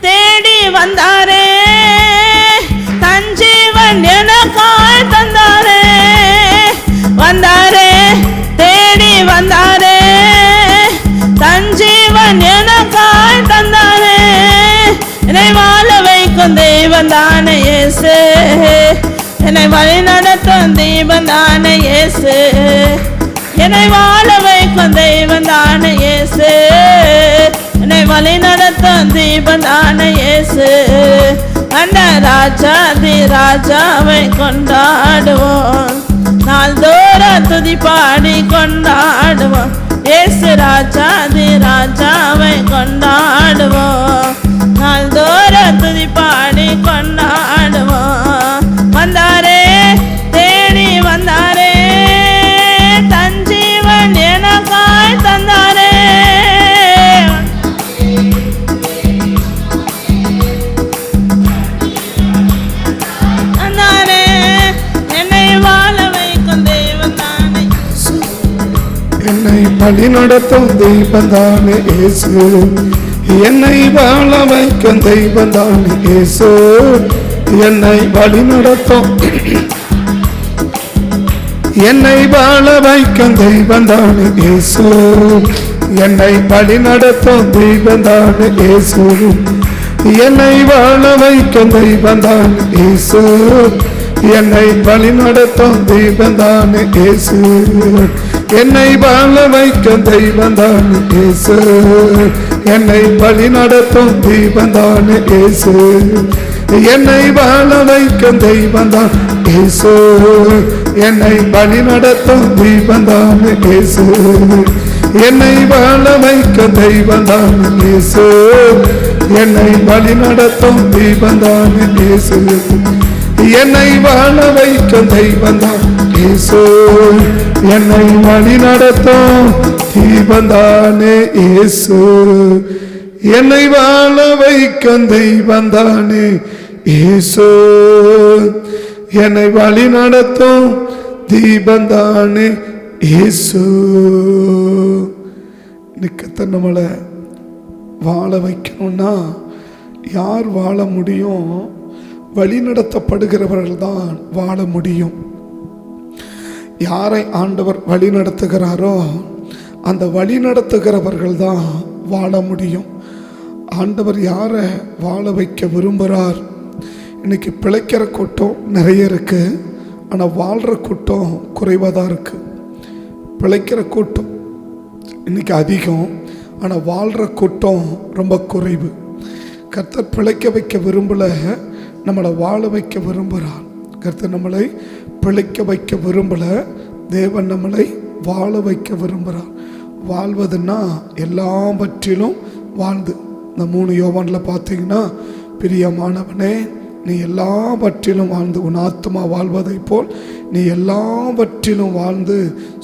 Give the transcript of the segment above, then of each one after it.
தேடி வந்தாரே, தன் ஜீவன் எனக்காய் தந்தாரே. வந்தாரே, தேடி வந்தாரே, தன் ஜீவன் எனக்காய் தந்தாரே. என்னை வாழ வைக்கும் தெய்வம் தானே இயேசு, என்னை வழி நடத்தும் தெய்வம் தானே இயேசு. என்னை வாழ வைக்கும் தெய்வம் தானே இயேசு, என்னை வழி நடத்தும் தெய்வம் தானே இயேசு. அந்த ராஜாதி ராஜாவை கொண்டாடுவோம், நாள்தோறும் துதி பாடி கொண்டாடுவோம். இயேசு ராஜாதி ராஜாவை கொண்டாடுவோம், நாள்தோறும் துதி பாடி கொண்டாடுவோம். வந்தாரே, தேடி வந்தாரே, தன் ஜீவன் எனக்காய் தந்தாரே. வந்தாரே, என்னை வாழ வைக்கும் தெய்வம் தானே, என்னை வழி நடத்தும் தெய்வம் தானே இயேசு. என்னை வாழ வைக்கும் தெய்வம் தானே இயேசு. என்னை வழி நடத்தும், என்னை வாழ வைக்கும் தெய்வம் தானே இயேசு. என்னை வழி நடத்தும் தெய்வம் தானே இயேசு. என்னை வாழ வைக்கும் தெய்வம் தானே இயேசு. என்னை வழி நடத்தும் தெய்வம் தானே இயேசு. என்னை வாழ வைக்கும் தெய்வம் தானே இயேசு. என்னை வழி நடத்தும் தெய்வம் தானே இயேசு. என்னை வாழ வைக்கும் தெய்வம் தான் இயேசு. என்னை வழி நடத்தும் தெய்வம் தானே இயேசு. என்னை வாழ வைக்கும் தெய்வம் தானே இயேசு. என்னை வழி நடத்தும் தெய்வம் தானே இயேசு. என்னை வாழ வைக்கும் தெய்வம் தான் இயேசு. என்னை வழி நடத்தும் தெய்வம் தானே இயேசு. என்னை வாழ வைக்கும் தெய்வம் தானே இயேசு. என்னை வழி நடத்தும் தெய்வம் தானே இயேசு. நிக்கத்தை நம்மளை வாழ வைக்கணும்னா யார் வாழ முடியும்? வழி நடத்தப்படுகிறவர்கள் தான் வாழ முடியும். யாரை ஆண்டவர் வழி நடத்துகிறாரோ அந்த வழி நடத்துகிறவர்கள் தான் வாழ முடியும். ஆண்டவர் யாரை வாழ வைக்க விரும்புகிறார்? இன்னைக்கு பிழைக்கிற கூட்டம் நிறைய இருக்கு, ஆனால் வாழ்கிற கூட்டம் குறைவாக தான் இருக்கு. பிழைக்கிற கூட்டம் இன்னைக்கு அதிகம், ஆனால் வாழ்கிற கூட்டம் ரொம்ப குறைவு. கர்த்தர் பிழைக்க வைக்க விரும்பல, நம்மளை வாழ வைக்க விரும்புகிறார். கர்த்தர் நம்மளை பிழைக்க வைக்க விரும்பல, தேவன் நம்மளை வாழ வைக்க விரும்புகிறார். வாழ்வதுன்னா எல்லாவற்றிலும் வாழ்ந்து, இந்த 3 யோவானில் பார்த்தீங்கன்னா, பிரியமானவனே நீ எல்லாவற்றிலும் வாழ்ந்து உன் ஆத்மா வாழ்வதை போல் நீ எல்லாவற்றிலும் வாழ்ந்து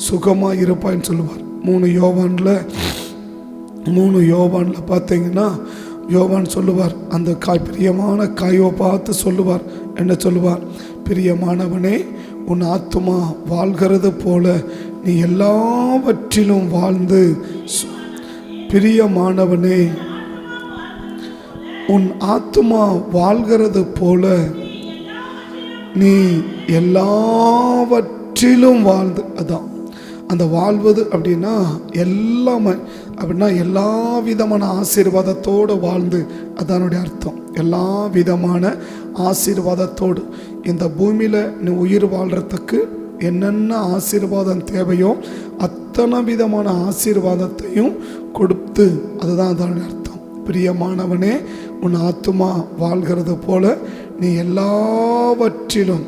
சுகமாக இருப்பான்னு சொல்லுவார். 3 யோவானில் பார்த்தீங்கன்னா, யோவான் சொல்லுவார், அந்த பிரியமான காயை பார்த்து சொல்லுவார், என்ன சொல்லுவார்? பிரியமானவனே உன் ஆத்மா வாழ்கிறது போல நீ எல்லாவற்றிலும் வாழ்ந்து, பிரியமானவனே உன் ஆத்மா வாழ்கிறது போல நீ எல்லாவற்றிலும் வாழ்ந்து. அதான் அந்த வாழ்வது அப்படின்னா எல்லாமே, அப்படின்னா எல்லா விதமான ஆசீர்வாதத்தோடு வாழ்ந்து, அதனுடைய அர்த்தம். எல்லா விதமான ஆசீர்வாதத்தோடு இந்த பூமியில் நீ உயிர் வாழ்கிறதுக்கு என்னென்ன ஆசீர்வாதம் தேவையோ அத்தனை விதமான ஆசீர்வாதத்தையும் கொடுத்து, அதுதான் அதனுடைய அர்த்தம். பிரியமானவனே உன் ஆத்துமா வாழ்கிறது போல நீ எல்லாவற்றிலும்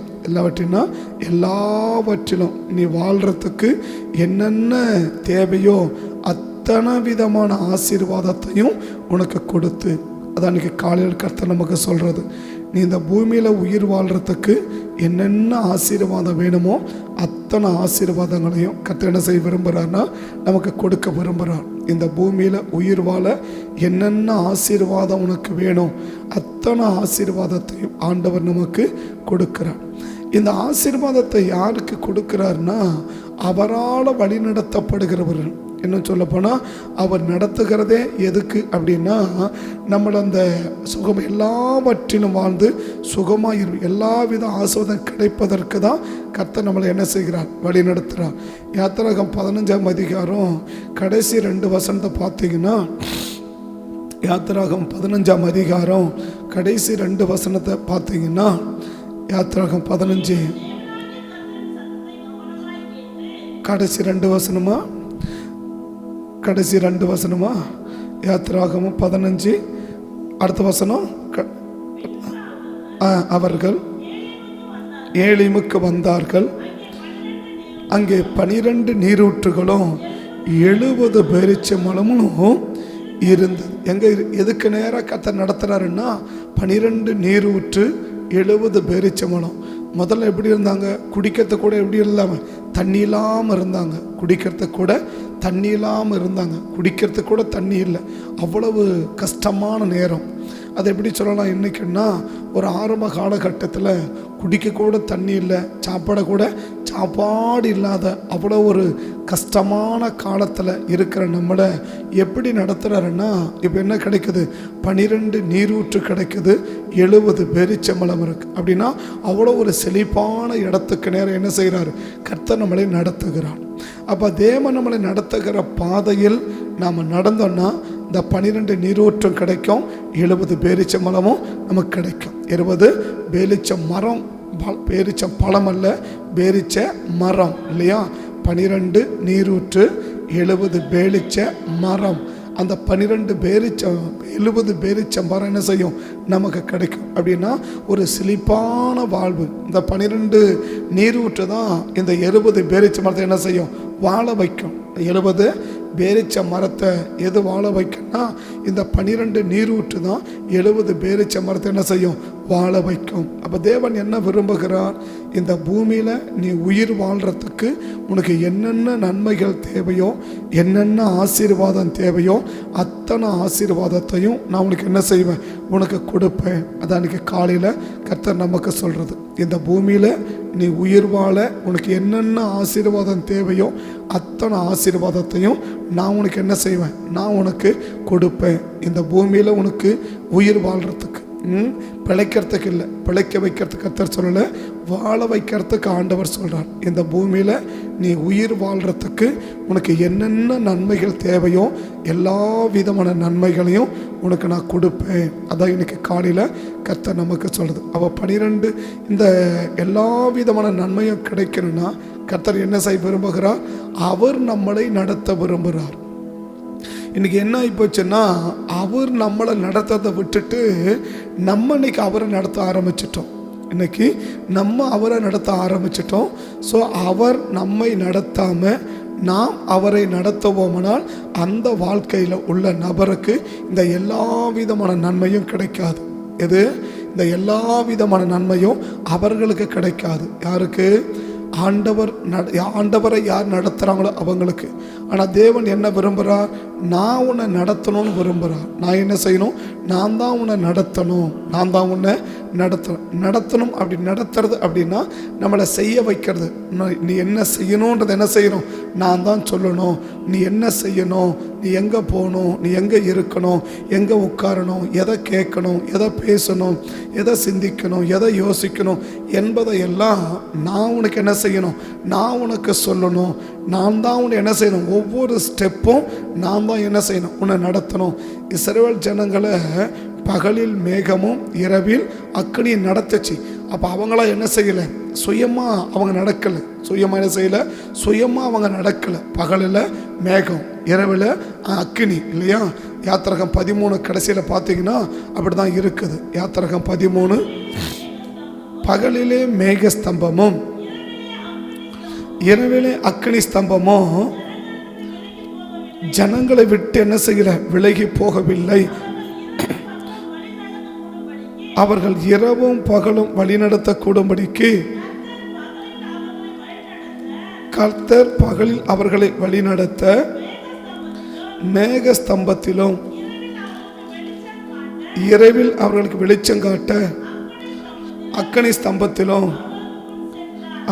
நீ வாழ்கிறதுக்கு என்னென்ன தேவையோ அத்தனை விதமான ஆசீர்வாதத்தையும் உனக்கு கொடுத்து, அதான் இன்றைக்கி காலையில் கர்த்தர் நமக்கு சொல்கிறது. நீ இந்த பூமியில் உயிர் வாழ்கிறதுக்கு என்னென்ன ஆசீர்வாதம் வேணுமோ அத்தனை ஆசீர்வாதங்களையும் கர்த்தர் என்ன செய்ய விரும்புகிறார்னா நமக்கு கொடுக்க விரும்புகிறார். இந்த பூமியில் உயிர் வாழ என்னென்ன ஆசீர்வாதம் உனக்கு வேணும் அத்தனை ஆசீர்வாதத்தையும் ஆண்டவர் நமக்கு கொடுக்கிறார். இந்த ஆசீர்வாதத்தை யாருக்கு கொடுக்கிறார்னா அவரால் வழி நடத்தப்படுகிறவர்கள். இன்னும் சொல்லப்போனால் அவர் நடத்துகிறதே எதுக்கு அப்படின்னா நம்மளை அந்த சுகம் எல்லாவற்றிலும் வாழ்ந்து சுகமாக எல்லா வித ஆசீர்வாதம் கிடைப்பதற்கு தான் கர்த்தர் நம்மளை என்ன செய்கிறார், வழி நடத்துகிறார். யாத்திராகமம் 15ஆம் அதிகாரம் கடைசி 2 வசனத்தை பார்த்தீங்கன்னா, யாத்திராகமம் 15ஆம் அதிகாரம் கடைசி 2 வசனத்தை பார்த்தீங்கன்னா, யாத்திராகமம் 15 கடைசி 2 வசனமா, கடைசி 2 வசனமா, யாத்திராகமம் 15 அடுத்த வசனம், அவர்கள் ஏலிமுக்கு வந்தார்கள். அங்கே 12 நீரூற்றுகளும் 70 பேரிச்சம்பழமும் இருந்தது. எங்கே எதுக்கு நேராக கர்த்தர் நடத்துகிறாருன்னா, 12 நீரூற்று 70 பேரிச்சம்பழம். முதல்ல எப்படி இருந்தாங்க, குடிக்கிறத கூட எப்படி இல்லாமல் தண்ணி இல்லாமல் இருந்தாங்க, குடிக்கிறத கூட தண்ணி இல்லாமல் இருந்தாங்க, குடிக்கிறதுக்கு கூட தண்ணி இல்லை, அவ்வளவு கஷ்டமான நேரம். அதை எப்படி சொல்லலாம் இன்றைக்குன்னா, ஒரு ஆரம்ப காலகட்டத்தில் குடிக்க கூட தண்ணி இல்லை, சாப்பாட கூட சாப்பாடு இல்லாத அவ்வளோ ஒரு கஷ்டமான காலத்தில் இருக்கிற நம்மளை எப்படி நடத்துகிறாருன்னா, இப்போ என்ன கிடைக்குது, 12 நீரூற்று கிடைக்குது, 70 பேரிச்சம்பழம் இருக்குது. அப்படின்னா அவ்வளோ ஒரு செழிப்பான இடத்துக்கு நேரம் என்ன செய்கிறாரு, கர்த்தர் நம்மளை நடத்துகிறார். அப்போ தேவன் நம்மளை நடத்துகிற பாதையில் நாம் நடந்தோன்னா இந்த 12 நீரூற்றும் கிடைக்கும், 70 பேரிச்சம்பழமும் நமக்கு கிடைக்கும். 70 பேரிச்ச மரம், பேரிச்ச பழம் அல்ல, பேரிச்ச மரம் இல்லையா. 12 நீரூற்று 70 பேரிச்ச மரம். அந்த 12 70 பேரிச்ச மரம் என்ன செய்யும், நமக்கு கிடைக்கும். அப்படின்னா ஒரு செழிப்பான வாழ்வு. இந்த 12 நீரூற்று தான் இந்த 70 பேரிச்ச மரத்தை என்ன செய்யும், வாழ வைக்கும். 70 பேரிச்ச மரத்தை எது வாழ வைக்கும்னா, இந்த 12 நீரூற்று தான் 70 பேரிச்ச மரத்தை என்ன செய்யும், வாழ வைக்கும். அப்போ தேவன் என்ன விரும்புகிறார், இந்த பூமியில் நீ உயிர் வாழ்கிறதுக்கு உனக்கு என்னென்ன நன்மைகள் தேவையோ, என்னென்ன ஆசீர்வாதம் தேவையோ, அத்தனை ஆசீர்வாதத்தையும் நான் உனக்கு என்ன செய்வேன், உனக்கு கொடுப்பேன். அதான் அன்றைக்கி காலையில் கர்த்தர் நமக்கு சொல்கிறது. இந்த பூமியில் நீ உயிர் வாழ உனக்கு என்னென்ன ஆசீர்வாதம் தேவையோ அத்தனை ஆசீர்வாதத்தையும் நான் உனக்கு என்ன செய்வேன், நான் உனக்கு கொடுப்பேன். இந்த பூமியில் உனக்கு உயிர் வாழ்கிறதுக்கு, பிழைக்கிறதுக்கு இல்லை, பிழைக்க வைக்கிறதுக்கு கர்த்தர் சொல்லலை, வாழ வைக்கிறதுக்கு ஆண்டவர் சொல்கிறார். இந்த பூமியில் நீ உயிர் வாழ்கிறதுக்கு உனக்கு என்னென்ன நன்மைகள் தேவையோ எல்லா விதமான நன்மைகளையும் உனக்கு நான் கொடுப்பேன். அதான் இன்னைக்கு காலையில் கர்த்தர் நமக்கு சொல்கிறது. அவள் 12 இந்த எல்லா விதமான நன்மையும் கிடைக்கணும்னா கர்த்தர் என்ன செய்ய விரும்புகிறார், அவர் நம்மளை நடத்த விரும்புகிறார். இன்றைக்கி என்ன ஆகிப்போச்சுன்னா, அவர் நம்மளை நடத்துறதை விட்டுட்டு நம்ம இன்னைக்கு அவரை நடத்த ஆரம்பிச்சிட்டோம். இன்னைக்கு நம்ம அவரை நடத்த ஆரம்பிச்சிட்டோம். ஸோ அவர் நம்மை நடத்தாமல் நாம் அவரை நடத்துவோம்னால் அந்த வாழ்க்கையில் உள்ள நபருக்கு இந்த எல்லா விதமான நன்மையும் கிடைக்காது. எது, இந்த எல்லா விதமான நன்மையும் அவர்களுக்கு கிடைக்காது. யாருக்கு, ஆண்டவரை யார் நடத்துகிறாங்களோ அவங்களுக்கு. ஆனால் தேவன் என்ன விரும்புகிறார், நான் உன்னை நடத்தணும்னு விரும்புகிறார். நான் என்ன செய்யணும், நான் தான் உன்னை நடத்தணும், நான் தான் உன்னை நடத்தணும். அப்படி நடத்துறது அப்படின்னா நம்மளை செய்ய வைக்கிறது. நீ என்ன செய்யணுன்றது என்ன செய்யணும், நான் தான் சொல்லணும். நீ என்ன செய்யணும், நீ எங்கே போகணும், நீ எங்கே இருக்கணும், எங்கே உட்காரணும், எதை கேட்கணும், எதை பேசணும், எதை சிந்திக்கணும், எதை யோசிக்கணும் என்பதையெல்லாம் நான் உனக்கு என்ன செய்யணும், நான் உனக்கு சொல்லணும். நான் தான் உன்னை என்ன செய்யணும், ஒவ்வொரு ஸ்டெப்பும் நான் தான் என்ன செய்யணும், உன்னை நடத்தணும். இஸ்ரவேல் ஜனங்களை பகலில் மேகமும் இரவில் அக்கினியை நடத்துச்சு. அப்போ அவங்களாம் என்ன செய்யலை, சுயமாக அவங்க நடக்கலை. சுயமாக என்ன செய்யலை, சுயமாக அவங்க நடக்கலை. பகலில் மேகம், இரவில் அக்கினி இல்லையா. யாத்திரகம் 13 கடைசியில் பார்த்தீங்கன்னா அப்படி தான் இருக்குது. யாத்திரகம் 13 பகலிலே மேக ஸ்தம்பமும் இரவிலே அக்கினி ஸ்தம்பமும் ஜனங்களை விட்டு என்ன செய்யல, விலகி போகவில்லை. அவர்கள் இரவும் பகலும் வழிநடத்த கூடும்படிக்கு கர்த்தர் பகலில் அவர்களை வழிநடத்த மேக ஸ்தம்பத்திலும் இரவில் அவர்களுக்கு வெளிச்சம் காட்ட அக்கினி ஸ்தம்பத்திலும்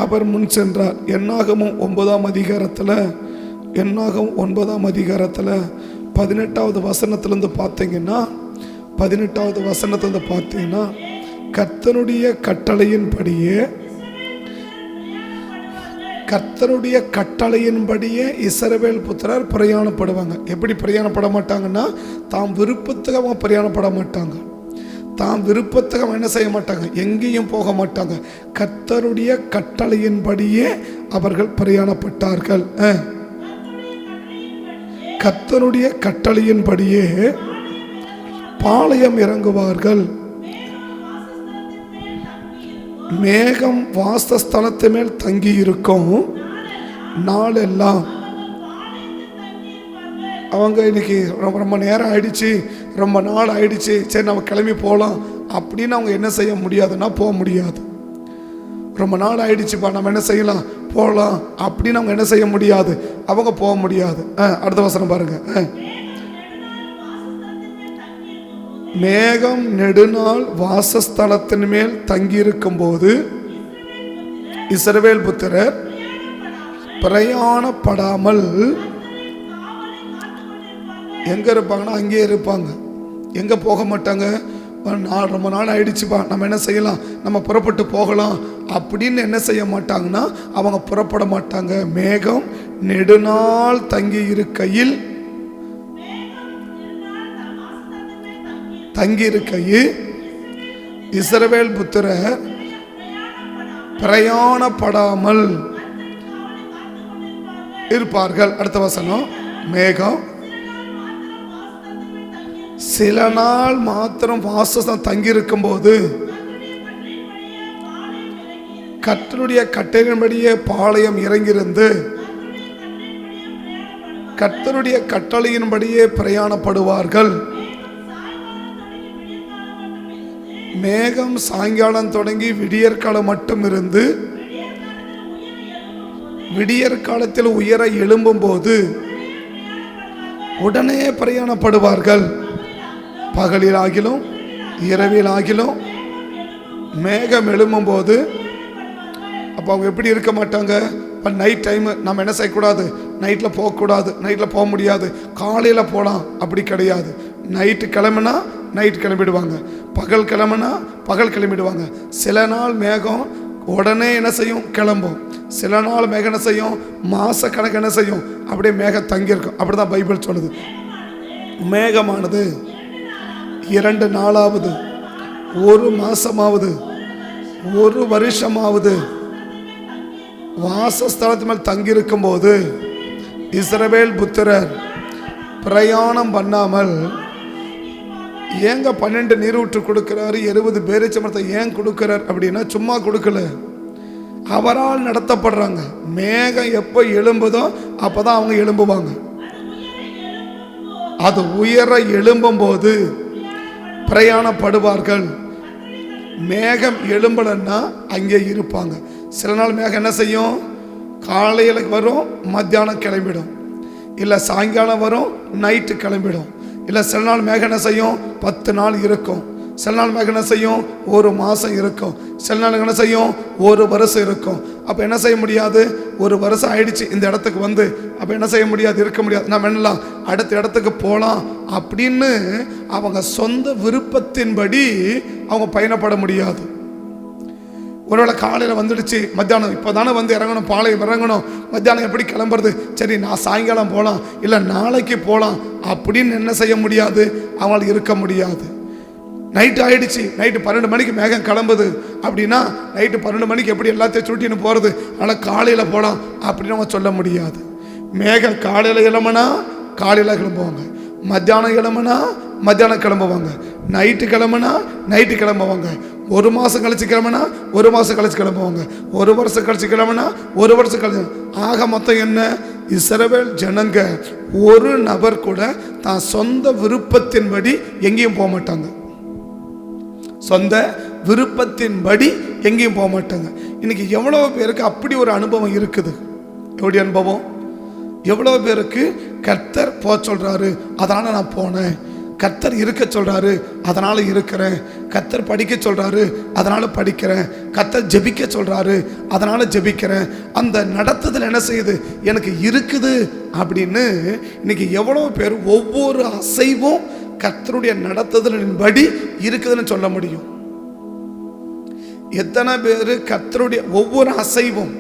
அவர் முன் சென்றார். என்னாகமும் 9ஆம் அதிகாரத்தில் என்னாகும் 9ஆம் அதிகாரத்தில் 18வது வசனத்திலிருந்து பார்த்தீங்கன்னா, 18வது வசனத்திலிருந்து பார்த்தீங்கன்னா, கர்த்தருடைய கட்டளையின்படியே இஸ்ரவேல் புத்திரர் பிரயாணப்படுவாங்க. எப்படி பிரயாணப்பட மாட்டாங்கன்னா, தாம் விருப்பத்துக்கு பிரயாணப்பட மாட்டாங்க. தாம் விருப்பத்துக்கு என்ன செய்ய மாட்டாங்க, எங்கேயும் போக மாட்டாங்க. கர்த்தருடைய கட்டளையின்படியே அவர்கள் பிரயாணப்பட்டார்கள். கர்த்தருடைய கட்டளையின்படியே பாளையம் இறங்குவார்கள். மேகம் வாசஸ்தலத்து மேல் தங்கி இருக்கும் நாளெல்லாம். அவங்க இன்னைக்கு ரொம்ப நேரம் ஆயிடுச்சு, ரொம்ப நாள் ஆயிடுச்சு, சரி நம்ம கிளம்பி போகலாம் அப்படின்னு அவங்க என்ன செய்ய முடியாதுன்னா போக முடியாது. ரொம்ப நாள் ஆயிடுச்சுப்பா, நம்ம என்ன செய்யலாம், போகலாம் அப்படின்னு அவங்க என்ன செய்ய முடியாது, அவங்க போக முடியாது. அடுத்த வசனம் பாருங்க. மேகம் நெடுநாள் வாசஸ்தலத்தின் மேல் தங்கியிருக்கும் போது இஸ்ரவேல் புத்திரர் பிரயாணப்படாமல் எங்க இருப்பாங்கன்னா அங்கேயே இருப்பாங்க. எங்க போக மாட்டாங்க. ரொம்ப நாள் ஆயிடுச்சுப்பா, நம்ம என்ன செய்யலாம், நம்ம புறப்பட்டு போகலாம் அப்படின்னு என்ன செய்ய மாட்டாங்கன்னா அவங்க புறப்பட மாட்டாங்க. மேகம் நெடுநாள் தங்கி இருக்கையில் இஸ்ரவேல் புத்திரர் பிரயாணப்படாமல் இருப்பார்கள். அடுத்த வசனம். மேகம் சில நாள் மாத்திரம் வாசம் தங்கியிருக்கும் போது கர்த்தருடைய கட்டளையின்படியே பாளையம் இறங்கியிருந்து கர்த்தருடைய கட்டளையின்படியே பிரயாணப்படுவார்கள். மேகம் சாயங்காலம் தொடங்கி விடியற்காலம் மட்டும் இருந்து விடியற்காலத்தில் உயர எழும்பும் போது உடனே பிரயாணப்படுவார்கள். பகலில் ஆகிலும் இரவில் ஆகிலும் மேகம் எழும்பும் போது அப்போ அவங்க எப்படி இருக்க மாட்டாங்க. இப்போ நைட் டைம் நம்ம என்ன செய்யக்கூடாது, நைட்டில் போகக்கூடாது, நைட்டில் போக முடியாது, காலையில் போகலாம் அப்படி கிடையாது. நைட்டு கிளம்புனா நைட் கிளம்பிடுவாங்க, பகல் கிளம்புனா பகல் கிளம்பிடுவாங்க. சில நாள் மேகம் உடனே என்ன செய்யும், கிளம்பும். சில நாள் மேகம் என்ன செய்யும், மாச கணக்கு என்ன செய்யும், அப்படியே மேகம் தங்கியிருக்கும். அப்படிதான் பைபிள் சொல்லுது. மேகமானது 2 நாளாவது, 1 மாசமாவது, 1 வருஷமாவது வாசஸ்தலத்து மேல் தங்கியிருக்கும் போது இஸ்ரவேல் புத்திரர் பிரயாணம் பண்ணாமல் ஏங்க 12 நீரூற்று கொடுக்கிறாரு, 70 பேரிச்சம்பழத்தை ஏன் கொடுக்கிறார் அப்படின்னா சும்மா கொடுக்கல, அவரால் நடத்தப்படுறாங்க. மேகம் எப்போ எழும்புதோ அப்பதான் அவங்க எழும்புவாங்க. அது உயர எழும்பும் போது பிரயாணப்படுவார்கள். மேகம் எழும்பலன்னா அங்கே இருப்பாங்க. சில நாள் மேகம் என்ன செய்யும், காலையில் வரும், மத்தியானம் கிளம்பிடும், இல்லை சாயங்காலம் வரும், நைட்டு கிளம்பிடும். இல்லை சில நாள் மேகம் என்ன செய்யும், 10 நாள் இருக்கும். சில நாள் மேகம் என்ன செய்யும், 1 மாதம் இருக்கும். சில நாள் என்ன செய்யும், 1 வருஷம் இருக்கும். அப்போ என்ன செய்ய முடியாது, 1 வருஷம் ஆயிடுச்சு இந்த இடத்துக்கு வந்து, அப்போ என்ன செய்ய முடியாது, இருக்க முடியாது. நம்ம என்னலாம் அடுத்த இடத்துக்கு போகலாம் அப்படின்னு அவங்க சொந்த விருப்பத்தின்படி அவங்க பயணப்பட முடியாது. ஒருவேளை காலையில் வந்துடுச்சு, மத்தியானம் இப்போ தானே வந்து இறங்கணும், பாளையம் இறங்கணும், மத்தியானம் எப்படி கிளம்புறது, சரி நான் சாயங்காலம் போகலாம், இல்லை நாளைக்கு போகலாம் அப்படின்னு என்ன செய்ய முடியாது, அவங்களுக்கு இருக்க முடியாது. நைட்டு ஆயிடுச்சு, நைட்டு 12 மணிக்கு மேகம் கிளம்புது அப்படின்னா நைட்டு 12 மணிக்கு எப்படி எல்லாத்தையும் சுட்டின்னு போகிறது, ஆனால் காலையில் போகலாம் அப்படின்னு அவங்க சொல்ல முடியாது. மேகம் காலையில் கிளம்புனா காலையில் கிளம்புவாங்க, மத்தியானம் கிளம்புனா மத்தியானம் கிளம்புவாங்க, நைட்டு கிளம்புனா நைட்டு கிளம்புவாங்க. 1 மாதம் கழிச்சு கிளம்புனா 1 மாதம் கழிச்சு கிளம்புவாங்க, 1 வருஷம் கழிச்சு கிளம்புனா 1 வருஷம் கழிச்சு. ஆக மொத்தம் என்ன, இஸ்ரவேல் ஜனங்க ஒரு நபர் கூட தான் சொந்த விருப்பத்தின்படி எங்கேயும் போக மாட்டாங்க. சொந்த விருப்பத்தின்படி எங்கேயும் போக மாட்டாங்க. இன்னைக்கு எவ்வளோ பேருக்கு அப்படி ஒரு அனுபவம் இருக்குது. எப்படி அனுபவம், எவ்வளோ பேருக்கு கர்த்தர் போக சொல்றாரு அதனால நான் போனேன், கர்த்தர் இருக்க சொல்றாரு அதனால இருக்கிறேன், கர்த்தர் படிக்க சொல்றாரு அதனால படிக்கிறேன், கர்த்தர் ஜெபிக்க சொல்றாரு அதனால ஜெபிக்கிறேன். அந்த நடத்துதல் என்ன செய்யுது, எனக்கு இருக்குது அப்படின்னு இன்னைக்கு எவ்வளோ பேர் ஒவ்வொரு அசைவும் கர்த்தருடைய நடத்துதலின்படி இருக்குதுன்னு சொல்ல முடியும்? எத்தனை பேர் கர்த்தருடைய ஒவ்வொரு அசைவும்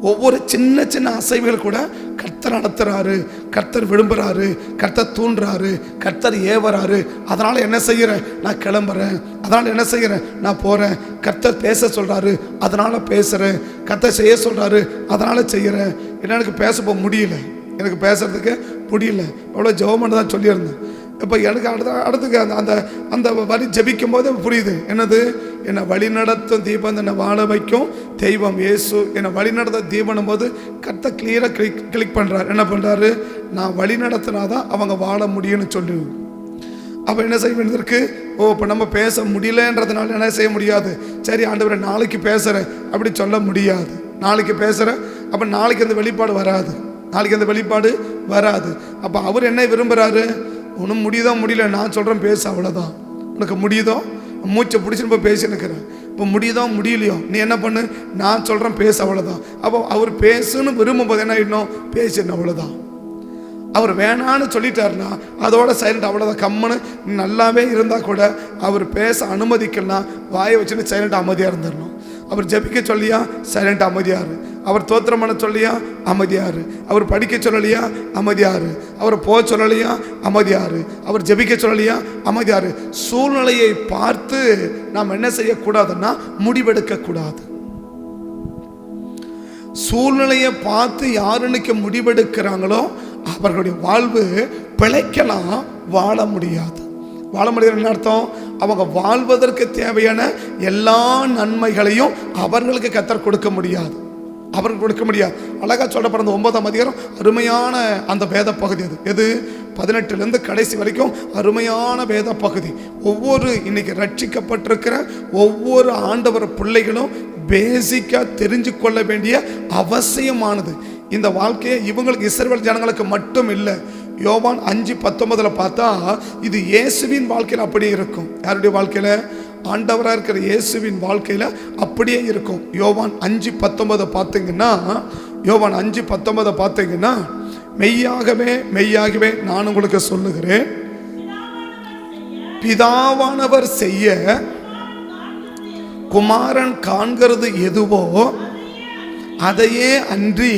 ஒவ்வொரு சின்ன சின்ன அசைவுகள் கூட கர்த்தர் நடத்துறாரு, கர்த்தர் விரும்புறாரு, கர்த்தர் தூண்டுறாரு, கர்த்தர் ஏவறாரு. அதனால என்ன செய்யறேன்? நான் கிளம்புறேன். அதனால என்ன செய்யறேன்? நான் போறேன். கர்த்தர் பேச சொல்றாரு, அதனால பேசுறேன். கர்த்தர் செய்ய சொல்றாரு, அதனால செய்யறேன். என்ன எனக்கு பேச முடியல, எனக்கு பேசுறதுக்கு முடியல. அவ்வளோ ஜெபம் தான் சொல்லியிருந்தேன். இப்போ எனக்கு அடுத்துக்கு அந்த அந்த வரி ஜெபிக்கும் போது புரியுது. என்னது? என்னை வழி நடத்தும் தீபம் என்னை வாழ வைக்கும் தெய்வம் இயேசு. என்னை வழி நடத்த தீபம் போது கர்த்தர் கிளியராக கிளிக் பண்ணுறாரு. என்ன பண்ணுறாரு? நான் வழி நடத்தினாதான் அவங்க வாழ முடியும்னு சொல்லு. அப்போ என்ன செய்ய வேண்டியது? இப்போ நம்ம பேச முடியலன்றதுனால என்ன செய்ய முடியாது? சரி ஆண்டவரே நாளைக்கு பேசுகிறேன் அப்படி சொல்ல முடியாது. நாளைக்கு பேசுகிறேன், அப்போ நாளைக்கு அந்த வெளிப்பாடு வராது. அப்போ அவர் என்ன விரும்புகிறாரு? ஒன்றும் முடியுதோ முடியல, நான் சொல்கிறேன் பேச, அவ்வளோதான். உனக்கு முடியுதோ மூச்சை பிடிச்சின்னு போய் பேசினுக்கிறேன். இப்போ முடியுதோ முடியலையோ நீ என்ன பண்ணு, நான் சொல்கிறேன் பேச, அவ்வளோதான். அப்போ அவர் பேசுன்னு விரும்பும்போது என்ன ஆகிடணும்? பேசிடணும், அவ்வளோதான். அவர் வேணான்னு சொல்லிட்டாருன்னா அதோட சைலண்ட், அவ்வளோதான். கம்முன்னு நல்லாவே இருந்தால் கூட அவர் பேச அனுமதிக்கலாம். வாயை வச்சுன்னு சைலண்ட் அமைதியாக இருந்துடணும். அவர் ஜபிக்க சொல்லியா சைலண்ட் அமைதியாரு, அவர் தோத்திரம் பண்ண சொல்லியா அமைதியாரு, அவர் படிக்க சொல்லலையா அமைதியாரு, அவர் போக சொல்லலையா அமைதியாரு, அவர் ஜபிக்க சொல்லலையா அமைதியாரு. சூழ்நிலையை பார்த்து நாம் என்ன செய்யக்கூடாதுன்னா முடிவெடுக்க கூடாது. சூழ்நிலையை பார்த்து யாருன்னைக்கு முடிவெடுக்கிறாங்களோ அவர்களுடைய வாழ்வு பிழைக்கலாம், வாழ முடியாது. என்ன அர்த்தம்? அவங்க வாழ்வதற்கு தேவையான எல்லா நன்மைகளையும் அவர்களுக்கு கர்த்தர் கொடுக்க முடியாது. அழகா சொல்லப்படுற 9ஆம் அதிகாரம் அருமையான அந்த வேத பகுதி. எது 18லேருந்து கடைசி வரைக்கும் அருமையான வேத பகுதி. ஒவ்வொரு இன்னைக்கு ரட்சிக்கப்பட்டிருக்கிற ஒவ்வொரு ஆண்டவர் பிள்ளைகளும் பேசிக்கா தெரிஞ்சு கொள்ள வேண்டிய அவசியமானது. இந்த வாழ்க்கையை இவங்களுக்கு இஸ்ரவேல் ஜனங்களுக்கு மட்டும் இல்லை. யோவான் 5:19 பார்த்தா இது இயேசுவின் வாழ்க்கையில் அப்படியே இருக்கும். யாருடைய வாழ்க்கையில? ஆண்டவராக இருக்கிற இயேசுவின் வாழ்க்கையில அப்படியே இருக்கும். யோவான் 5:19 பார்த்தீங்கன்னா மெய்யாகவே நான் உங்களுக்கு சொல்லுகிறேன், பிதாவானவர் செய்ய குமாரன் காண்கிறது எதுவோ அதையே அன்றி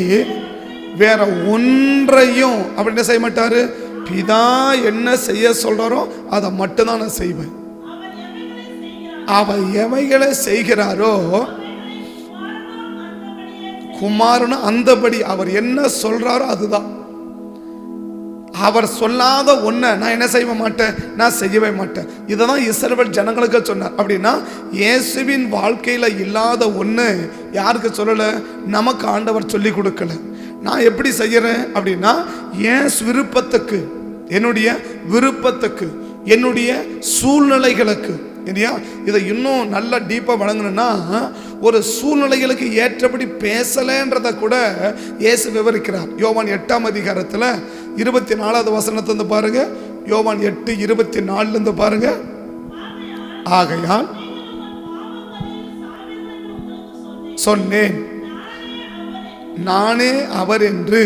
வேற ஒன்றையும் அப்படின்னு செய்ய மாட்டாரு. பிதா என்ன செய்ய சொல்றாரோ அதை மட்டும்தான் நான் செய்வேன். அவர் எவைகளை செய்கிறாரோ குமாரனும் அந்தபடி அவர் என்ன சொல்றாரோ அதுதான். அவர் சொல்லாத ஒன்றை நான் என்ன செய்ய மாட்டேன், நான் செய்யவே மாட்டேன். இதைதான் இஸ்ரவேல் ஜனங்களுக்கு சொன்னார். அப்படின்னா இயேசுவின் வாழ்க்கையில இல்லாத ஒன்று யாருக்கு சொல்லல? நமக்கு ஆண்டவர் சொல்லி கொடுக்கல. நான் எப்படி செய்யறேன் அப்படின்னா என் விருப்பத்துக்கு, என்னுடைய விருப்பத்துக்கு, என்னுடைய சூழ்நிலைகளுக்கு. இல்லையா? இதை இன்னும் நல்லா டீப்பா வழங்கணும்னா ஒரு சூழ்நிலைகளுக்கு ஏற்றபடி பேசலன்றத கூட இயேசு விவரிக்கிறார். யோவான் 8ஆம் அதிகாரத்தில் 24வது வசனத்தை பாருங்க. யோவான் 8:24 பாருங்க. ஆகையால் சொன்னேன், நானே அவர் என்று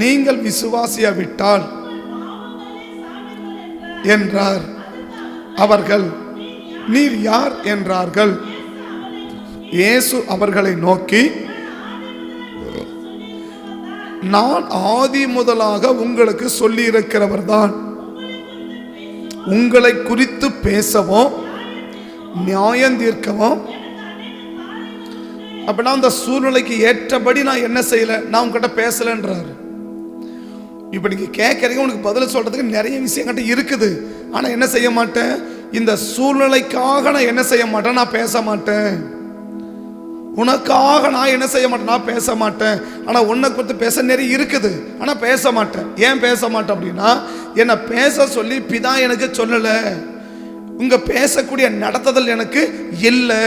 நீங்கள் விசுவாசியாவிட்டால் என்றார். அவர்கள் நீர் யார் என்றார்கள். இயேசு அவர்களை நோக்கி, நான் ஆதி முதலாக உங்களுக்கு சொல்லி இருக்கிறவர் தான். உங்களை குறித்து பேசவும் நியாயம் தீர்க்கவும். அப்படின்னா அந்த சூழ்நிலைக்கு ஏற்றபடி நான் என்ன செய்யல, நான் உங்ககிட்ட பேசலன்றாரு. இப்ப நீங்க கேட்கறீங்க, உனக்கு பதில் சொல்றதுக்கு நிறைய விஷயம் இருக்குது. ஆனா என்ன செய்ய மாட்டேன், இந்த சூழ்நிலைக்காக நான் என்ன செய்ய மாட்டேன், நான் பேச மாட்டேன். உனக்காக நான் என்ன செய்ய மாட்டேன், நான் பேச மாட்டேன். ஆனா உன்னை குறித்து பேச நிறைய இருக்குது, ஆனா பேச மாட்டேன். ஏன் பேச மாட்டேன் அப்படின்னா, என்ன பேச சொல்லி பிதா எனக்கு சொல்லல. உங்க பேசக்கூடிய நடத்துதல் எனக்கு இல்லை.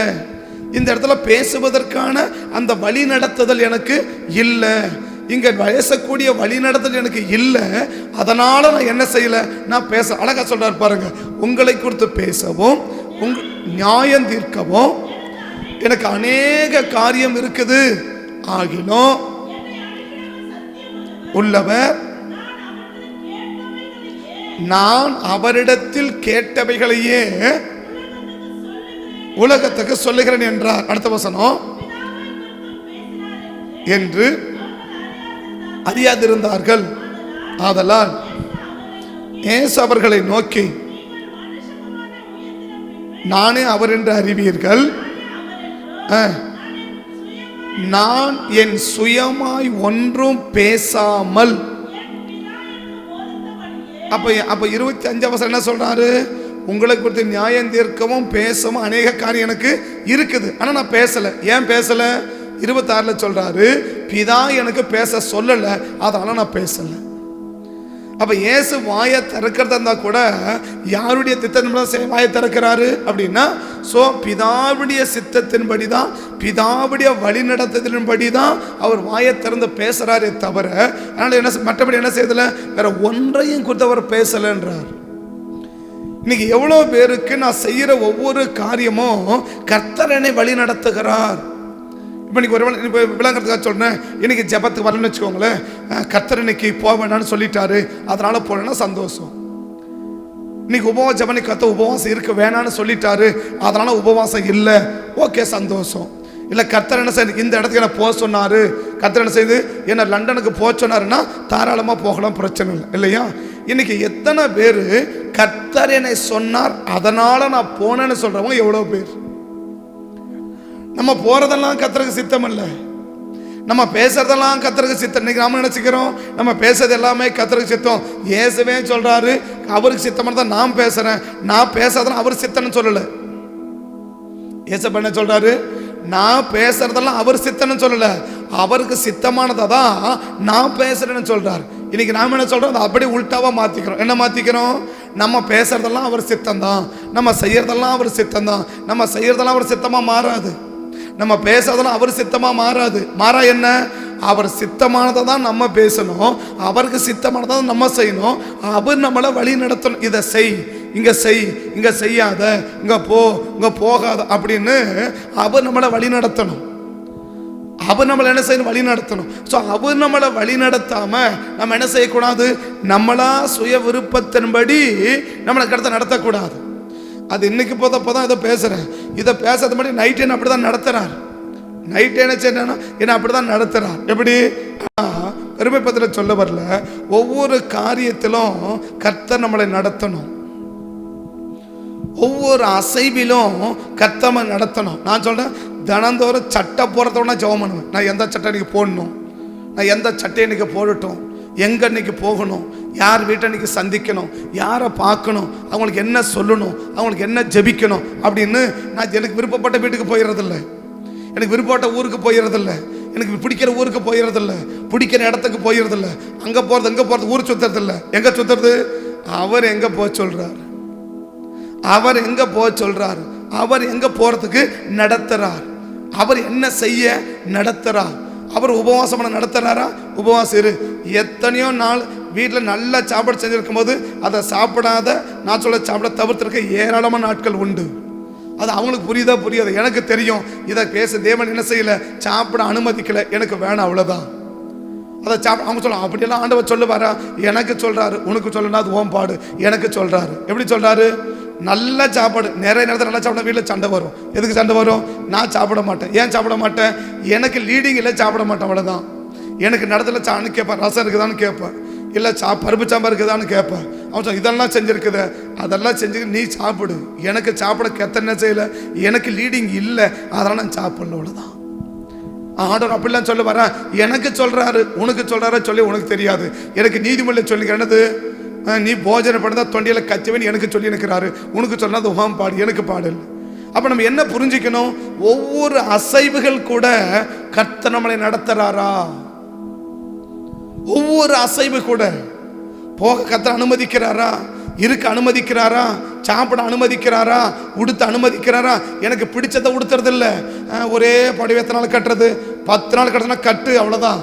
இந்த இடத்துல பேசுவதற்கான அந்த வழி நடத்துதல் எனக்கு இல்லை. இங்க பேசக்கூடிய வழி நடத்துதல் எனக்கு இல்லை. அதனால நான் என்ன செய்யல, நான் பேச. அழகா சொல்றாரு பாருங்க, உங்களை குறித்து பேசவும் நியாயம் தீர்க்கவும் எனக்கு அநேக காரியம் இருக்குது. ஆகிலும் உள்ளவர் நான் அவரிடத்தில் கேட்டவைகளையே உலகத்துக்கு சொல்லுகிறேன் என்றார். அடுத்த வசனம், என்று அறியாதிருந்தார்கள். ஆதலால் இயேசு அவர்களை நோக்கி, நானே அவர் என்று அறிவீர்கள். நான் என் சுயமாய் ஒன்றும் பேசாமல். அப்ப 25 என்ன சொல்றாரு? உங்களை குறித்து நியாயம் தீர்க்கவும் பேசவும் அநேக காரியம் எனக்கு இருக்குது, ஆனா நான் பேசல. ஏன் பேசல? 26 சொல்றாரு, பிதா எனக்கு பேச சொல்லல, அதனால நான் பேசல. அப்ப இயேசு வாயை திறக்கிறதா இருந்தா கூட யாருடைய திட்டத்தின் வாயை திறக்கிறாரு அப்படின்னா, சோ பிதாவுடைய சித்தத்தின்படிதான், பிதாவுடைய வழி நடத்தலின்படிதான் அவர் வாயை திறந்து பேசுறாரே தவிர, அதனால என்ன மற்றபடி என்ன செய்யல, வேற ஒன்றையும் குறித்து அவர் பேசலன்றார். இன்னைக்கு எவ்வளவு பேருக்கு நான் செய்யற ஒவ்வொரு காரியமும் கர்த்தர் என்னை வழி நடத்துகிறார். இப்போ இன்னைக்கு ஒரு விளங்குறதுக்காக சொல்றேன், இன்னைக்கு ஜெபத்துக்கு வரணும்னு வச்சுக்கோங்களேன், கர்த்தர் இன்னைக்கு போக வேண்டாம்னு சொல்லிட்டாரு, அதனால போறேன்னா சந்தோஷம். இன்னைக்கு ஜெபனை கர்த்தர் உபவாசம் இருக்க வேணான்னு சொல்லிட்டாரு, அதனால உபவாசம் இல்லை, ஓகே சந்தோஷம். இல்லை கர்த்தர் என்ன செய்யுது, இந்த இடத்துக்கு என்ன போக சொன்னாரு, கர்த்தர் என்ன செய்யுது, என்ன லண்டனுக்கு போக சொன்னாருன்னா தாராளமாக போகலாம், பிரச்சனை இல்லை, இல்லையா? இன்னைக்கு எத்தனை பேர் கர்த்தர் என்னை சொன்னார் அதனால நான் போனேன்னு சொல்றவங்க எவ்வளோ பேர்? நம்ம போறதெல்லாம் கர்த்தருக்கு சித்தம் இல்லை, நம்ம பேசுறதெல்லாம் கர்த்தருக்கு சித்தம். இன்னைக்கு நாம நினைச்சுக்கிறோம் நம்ம பேசுறது எல்லாமே கர்த்தருக்கு சித்தம். இயேசுவே சொல்றாரு, அவருக்கு சித்தமா தான் நான் பேசுறேன், நான் பேசாதான் அவர் சித்தம்னு சொல்லல. இயேசு என்ன சொல்றாரு, நான் பேசுறதெல்லாம் அவர் சித்தம்னு சொல்லல, அவருக்கு சித்தமானதை தான் நான் பேசுறேன்னு சொல்றாரு. இன்னைக்கு நாம என்ன சொல்றோம், அதை அப்படியே உள்டாவா மாத்திக்கிறோம். என்ன மாத்திக்கிறோம்? நம்ம பேசுறதெல்லாம் அவர் சித்தம் தான், நம்ம செய்யறதெல்லாம் அவர் சித்தம் தான். நம்ம செய்யறதெல்லாம் அவர் சித்தமா மாறாது, நம்ம பேசுறதெல்லாம் அவர் சித்தமா மாறாது. மாறா என்ன? அவர் சித்தமானதை தான் நம்ம பேசணும், அவருக்கு சித்தமானதை தான் நம்ம செய்யணும். அவர் நம்மளை வழி நடத்தணும். இதை செய், இங்க செய், இங்க செய்யாத, இங்க போ, இங்க போகாத அப்படின்னு அவர் நம்மளை வழி நடத்தணும். அவர் நம்மளை என்ன செய்யணும்? வழி நடத்தணும். ஸோ அவர் நம்மளை வழி நடத்தாம நம்ம என்ன செய்யக்கூடாது? நம்மளா சுய விருப்பத்தின்படி நம்மளை கடத்த நடத்தக்கூடாது. அது இன்னைக்கு போதான் இதை பேசுறேன், இதை பேசுறது மாதிரி நைட் என்ன அப்படிதான் நடத்துறார். நைட் என்ன செய்யணும்னா என்ன அப்படிதான் நடத்துறார். எப்படி? பெருமைப்பத்தில் சொல்ல வரல, ஒவ்வொரு காரியத்திலும் கர்த்தர் நம்மளை நடத்தணும், ஒவ்வொரு அசைவிலும் கர்த்தரை நடத்தணும். நான் சொல்றேன், தினந்தோறும் சட்டை போடுறதோட ஜெபம் பண்ணுவேன். நான் எந்த சட்டை இன்னைக்கு போடணும், நான் எந்த சட்டை இன்னைக்கு போடட்டும், எங்கே இன்னைக்கு போகணும், யார் வீட்டை இன்னைக்கு சந்திக்கணும், யாரை பார்க்கணும், அவங்களுக்கு என்ன சொல்லணும், அவங்களுக்கு என்ன ஜெபிக்கணும் அப்படின்னு நான் எனக்கு விருப்பப்பட்ட வீட்டுக்கு போயிடுறதில்ல, எனக்கு விருப்பப்பட்ட ஊருக்கு போயிடுறதில்ல, எனக்கு பிடிக்கிற ஊருக்கு போயிடுறதில்ல, பிடிக்கிற இடத்துக்கு போயிடுறதில்ல, அங்கே போகிறது எங்கே போகிறது, ஊர் சுற்றுறதில்ல. எங்கே சுற்றுறது? அவர் எங்கே போக சொல்கிறார், அவர் எங்கே போக சொல்கிறார், அவர் எங்கே போகிறதுக்கு நடத்துகிறார், அவர் என்ன செய்ய நடத்துகிறார். அவர் உபவாசம் பண்ண நடத்துறாரா? உபவாசம் இரு. எத்தனையோ நாள் வீட்டில் நல்ல சாப்பாடு செஞ்சிருக்கும் போது அதை சாப்பிடாத, நான் சொல்ல சாப்பிட தவிர்த்திருக்க ஏராளமான நாட்கள் உண்டு. அது அவங்களுக்கு புரியுதா புரியாது, எனக்கு தெரியும். இதை பேச தேவன் என்ன செய்யலை, சாப்பிட அனுமதிக்கலை, எனக்கு வேணாம், அவ்வளோதான். அதை அவங்க சொல்ல அப்படியெல்லாம் ஆண்டவர் சொல்லுவாரா? எனக்கு சொல்றாரு, உனக்கு சொல்லணும், அது ஓம் பாடு. எனக்கு சொல்றாரு. எப்படி சொல்றாரு? நல்ல சாப்பாடு, நிறைய நேரத்தில் நல்லா சாப்பிட வீட்டில் சண்டை வரும். எதுக்கு சண்டை வரும்? நான் சாப்பிட மாட்டேன். ஏன் சாப்பிட மாட்டேன்? எனக்கு லீடிங் இல்லை, சாப்பிட மாட்டேன், அவ்வளோதான். எனக்கு நடத்துல சான்னு கேட்பேன், ரசம் இருக்குதான்னு கேட்பேன், இல்லை பருப்பு சாம்பார் இருக்குதான்னு கேட்பேன். அவன் சொல்ல இதெல்லாம் செஞ்சுருக்குது, அதெல்லாம் செஞ்சு நீ சாப்பிடு, எனக்கு சாப்பிட கெத்தனை செய்யலை, எனக்கு லீடிங் இல்லை, அதெல்லாம் நான் சாப்பிடல, அவ்வளோதான். ஆண்டவர் அப்படிலாம் சொல்ல வர, எனக்கு சொல்றாரு, உனக்கு சொல்றாரு சொல்லி உனக்கு தெரியாது. எனக்கு நீதிமொழியை சொல்லி என்னது, நீ போஜனை பண்ணதா தொண்டியில் கச்சவன் எனக்கு சொல்லி இருக்கிறாரு, உனக்கு சொன்னா அது உகாம் பாடு, எனக்கு பாடல். அப்ப நம்ம என்ன புரிஞ்சுக்கணும்? ஒவ்வொரு அசைவுகள் கூட கர்த்தர் நம்மளை நடத்துறாரா? ஒவ்வொரு அசைவு கூட போக கர்த்தர் அனுமதிக்கிறாரா? இருக்க அனுமதிக்கிறாரா? சாப்பிட அனுமதிக்கிறாரா? உடுத்த அனுமதிக்கிறாரா? எனக்கு பிடிச்சதை உடுத்துறது இல்லை. ஒரே புடவை எத்தனை நாள் கட்டுறது? 10 நாள் கட்டுறதுனா கட்டு, அவ்வளோதான்.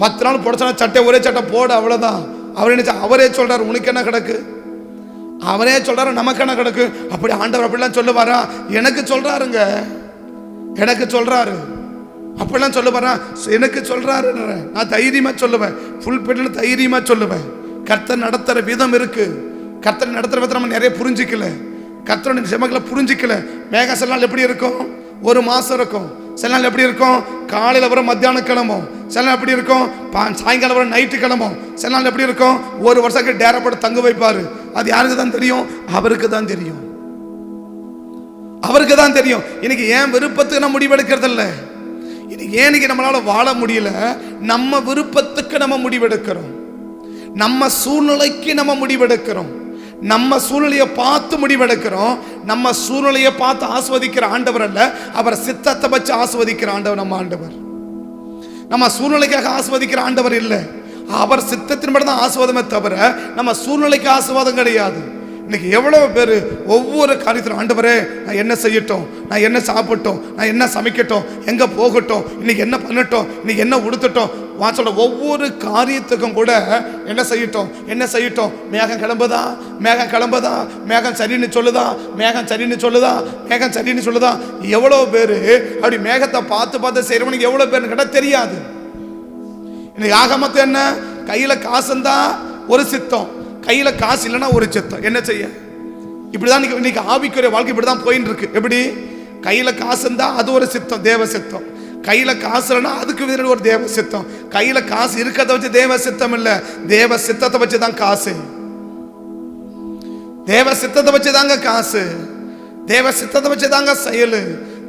10 நாள் போடச்சா சட்டை ஒரே சட்டை போடு, அவ்வளோதான். அவர் என்ன, அவரே சொல்றாரு, உனக்கு என்ன கிடக்கு? அவரே சொல்றாரு, நமக்கு என்ன கிடக்கு? அப்படி ஆண்டவர் அப்படிலாம் சொல்லுவாரா? எனக்கு சொல்றாருங்க, எனக்கு சொல்றாரு. அப்பெல்லாம் சொல்ல போறேன், எனக்கு சொல்றாரு, நான் தைரியமா சொல்லுவேன், ஃபுல் பெட்ல தைரியமா சொல்லுவேன். கர்த்தர் நடத்துற விதம் இருக்கு. கர்த்தர் நடத்துற விதம் நம்ம நிறைய புரிஞ்சிக்கல, கர்த்தருடைய செமங்களை புரிஞ்சிக்கல. மேகம் சில நாள் எப்படி இருக்கும், ஒரு மாசம் இருக்கும். சில நாள் எப்படி இருக்கும், காலையில் வர மத்தியானம் கிளம்பும். சில நாள் எப்படி இருக்கும், சாயங்காலம் வர நைட்டு கிளம்பும். சில நாள் எப்படி இருக்கும், ஒரு வருஷத்துக்கு டேரா போட்டு தங்க வைப்பாரு. அது யாருக்கு தான் தெரியும், அவருக்கு தான் தெரியும், அவருக்கு தான் தெரியும். இன்னைக்கு ஏன் விருப்பத்துக்கு நம்ம முடிவெடுக்கிறது இல்லை, இன்னைக்கு ஏன் நம்மளால வாழ முடியல, நம்ம விருப்பத்துக்கு நம்ம முடிவெடுக்கிறோம், நம்ம சூழ்நிலைக்கு நம்ம முடிவெடுக்கிறோம், நம்ம சூழ்நிலையை பார்த்து முடிவெடுக்கிறோம். நம்ம சூழ்நிலையை பார்த்து ஆஸ்வதிக்கிற ஆண்டவர் அல்ல, அவர் சித்தத்தை வச்சு ஆஸ்வதிக்கிற ஆண்டவர் நம்ம ஆண்டவர். நம்ம சூழ்நிலைக்காக ஆஸ்வதிக்கிற ஆண்டவர் இல்லை, அவர் சித்தத்தின்படி தான் ஆஸ்வாதமே தவிர நம்ம சூழ்நிலைக்கு ஆஸ்வாதம் கிடையாது. இன்னைக்கு எவ்வளவு பேர் ஒவ்வொரு காரியத்திலும், ஆண்டவரே நான் என்ன செய்யட்டும், நான் என்ன சாப்பிட்டோம், நான் என்ன சமைக்கட்டும், எங்க போகட்டும், இன்னைக்கு என்ன பண்ணட்டும், இன்னைக்கு என்ன உடுத்தட்டும், சொல்ற ஒவ்வொரு காரியத்துக்கும் கூட என்ன செய்யட்டும், என்ன செய்யட்டும், மேகம் கிளம்புதா, மேகம் கிளம்புதா, மேகம் சரின்னு சொல்லுதா, மேகம் சரின்னு சொல்லுதா, மேகம் சரின்னு சொல்லுதா. எவ்வளவு பேரு அப்படி மேகத்தை பார்த்து பார்த்து செய்யறவனுக்கு எவ்வளவு பேருன்னு கேட்டா தெரியாது. இன்னைக்கு ஆகமத்து என்ன, கையில காசுந்தா ஒரு சித்தம், கையில காசு இல்லைன்னா ஒரு சித்தம். என்ன செய்ய, இப்படிதான் இன்னைக்கு ஆவிக்குரிய வாழ்க்கை இப்படிதான் போயின்னு இருக்கு. எப்படி, கையில காசு இருந்தா அது ஒரு சித்தம், தேவ சித்தம். கையில காசு இல்லைன்னா அதுக்கு வேறு ஒரு தேவ சித்தம். கையில காசு இருக்கிறத வச்சு தேவ சித்தம் இல்ல, தேவ சித்தத்தை வச்சுதான் காசு, தேவ சித்தத்தை வச்சுதாங்க காசு, தேவ சித்தத்தை வச்சுதாங்க செயல்,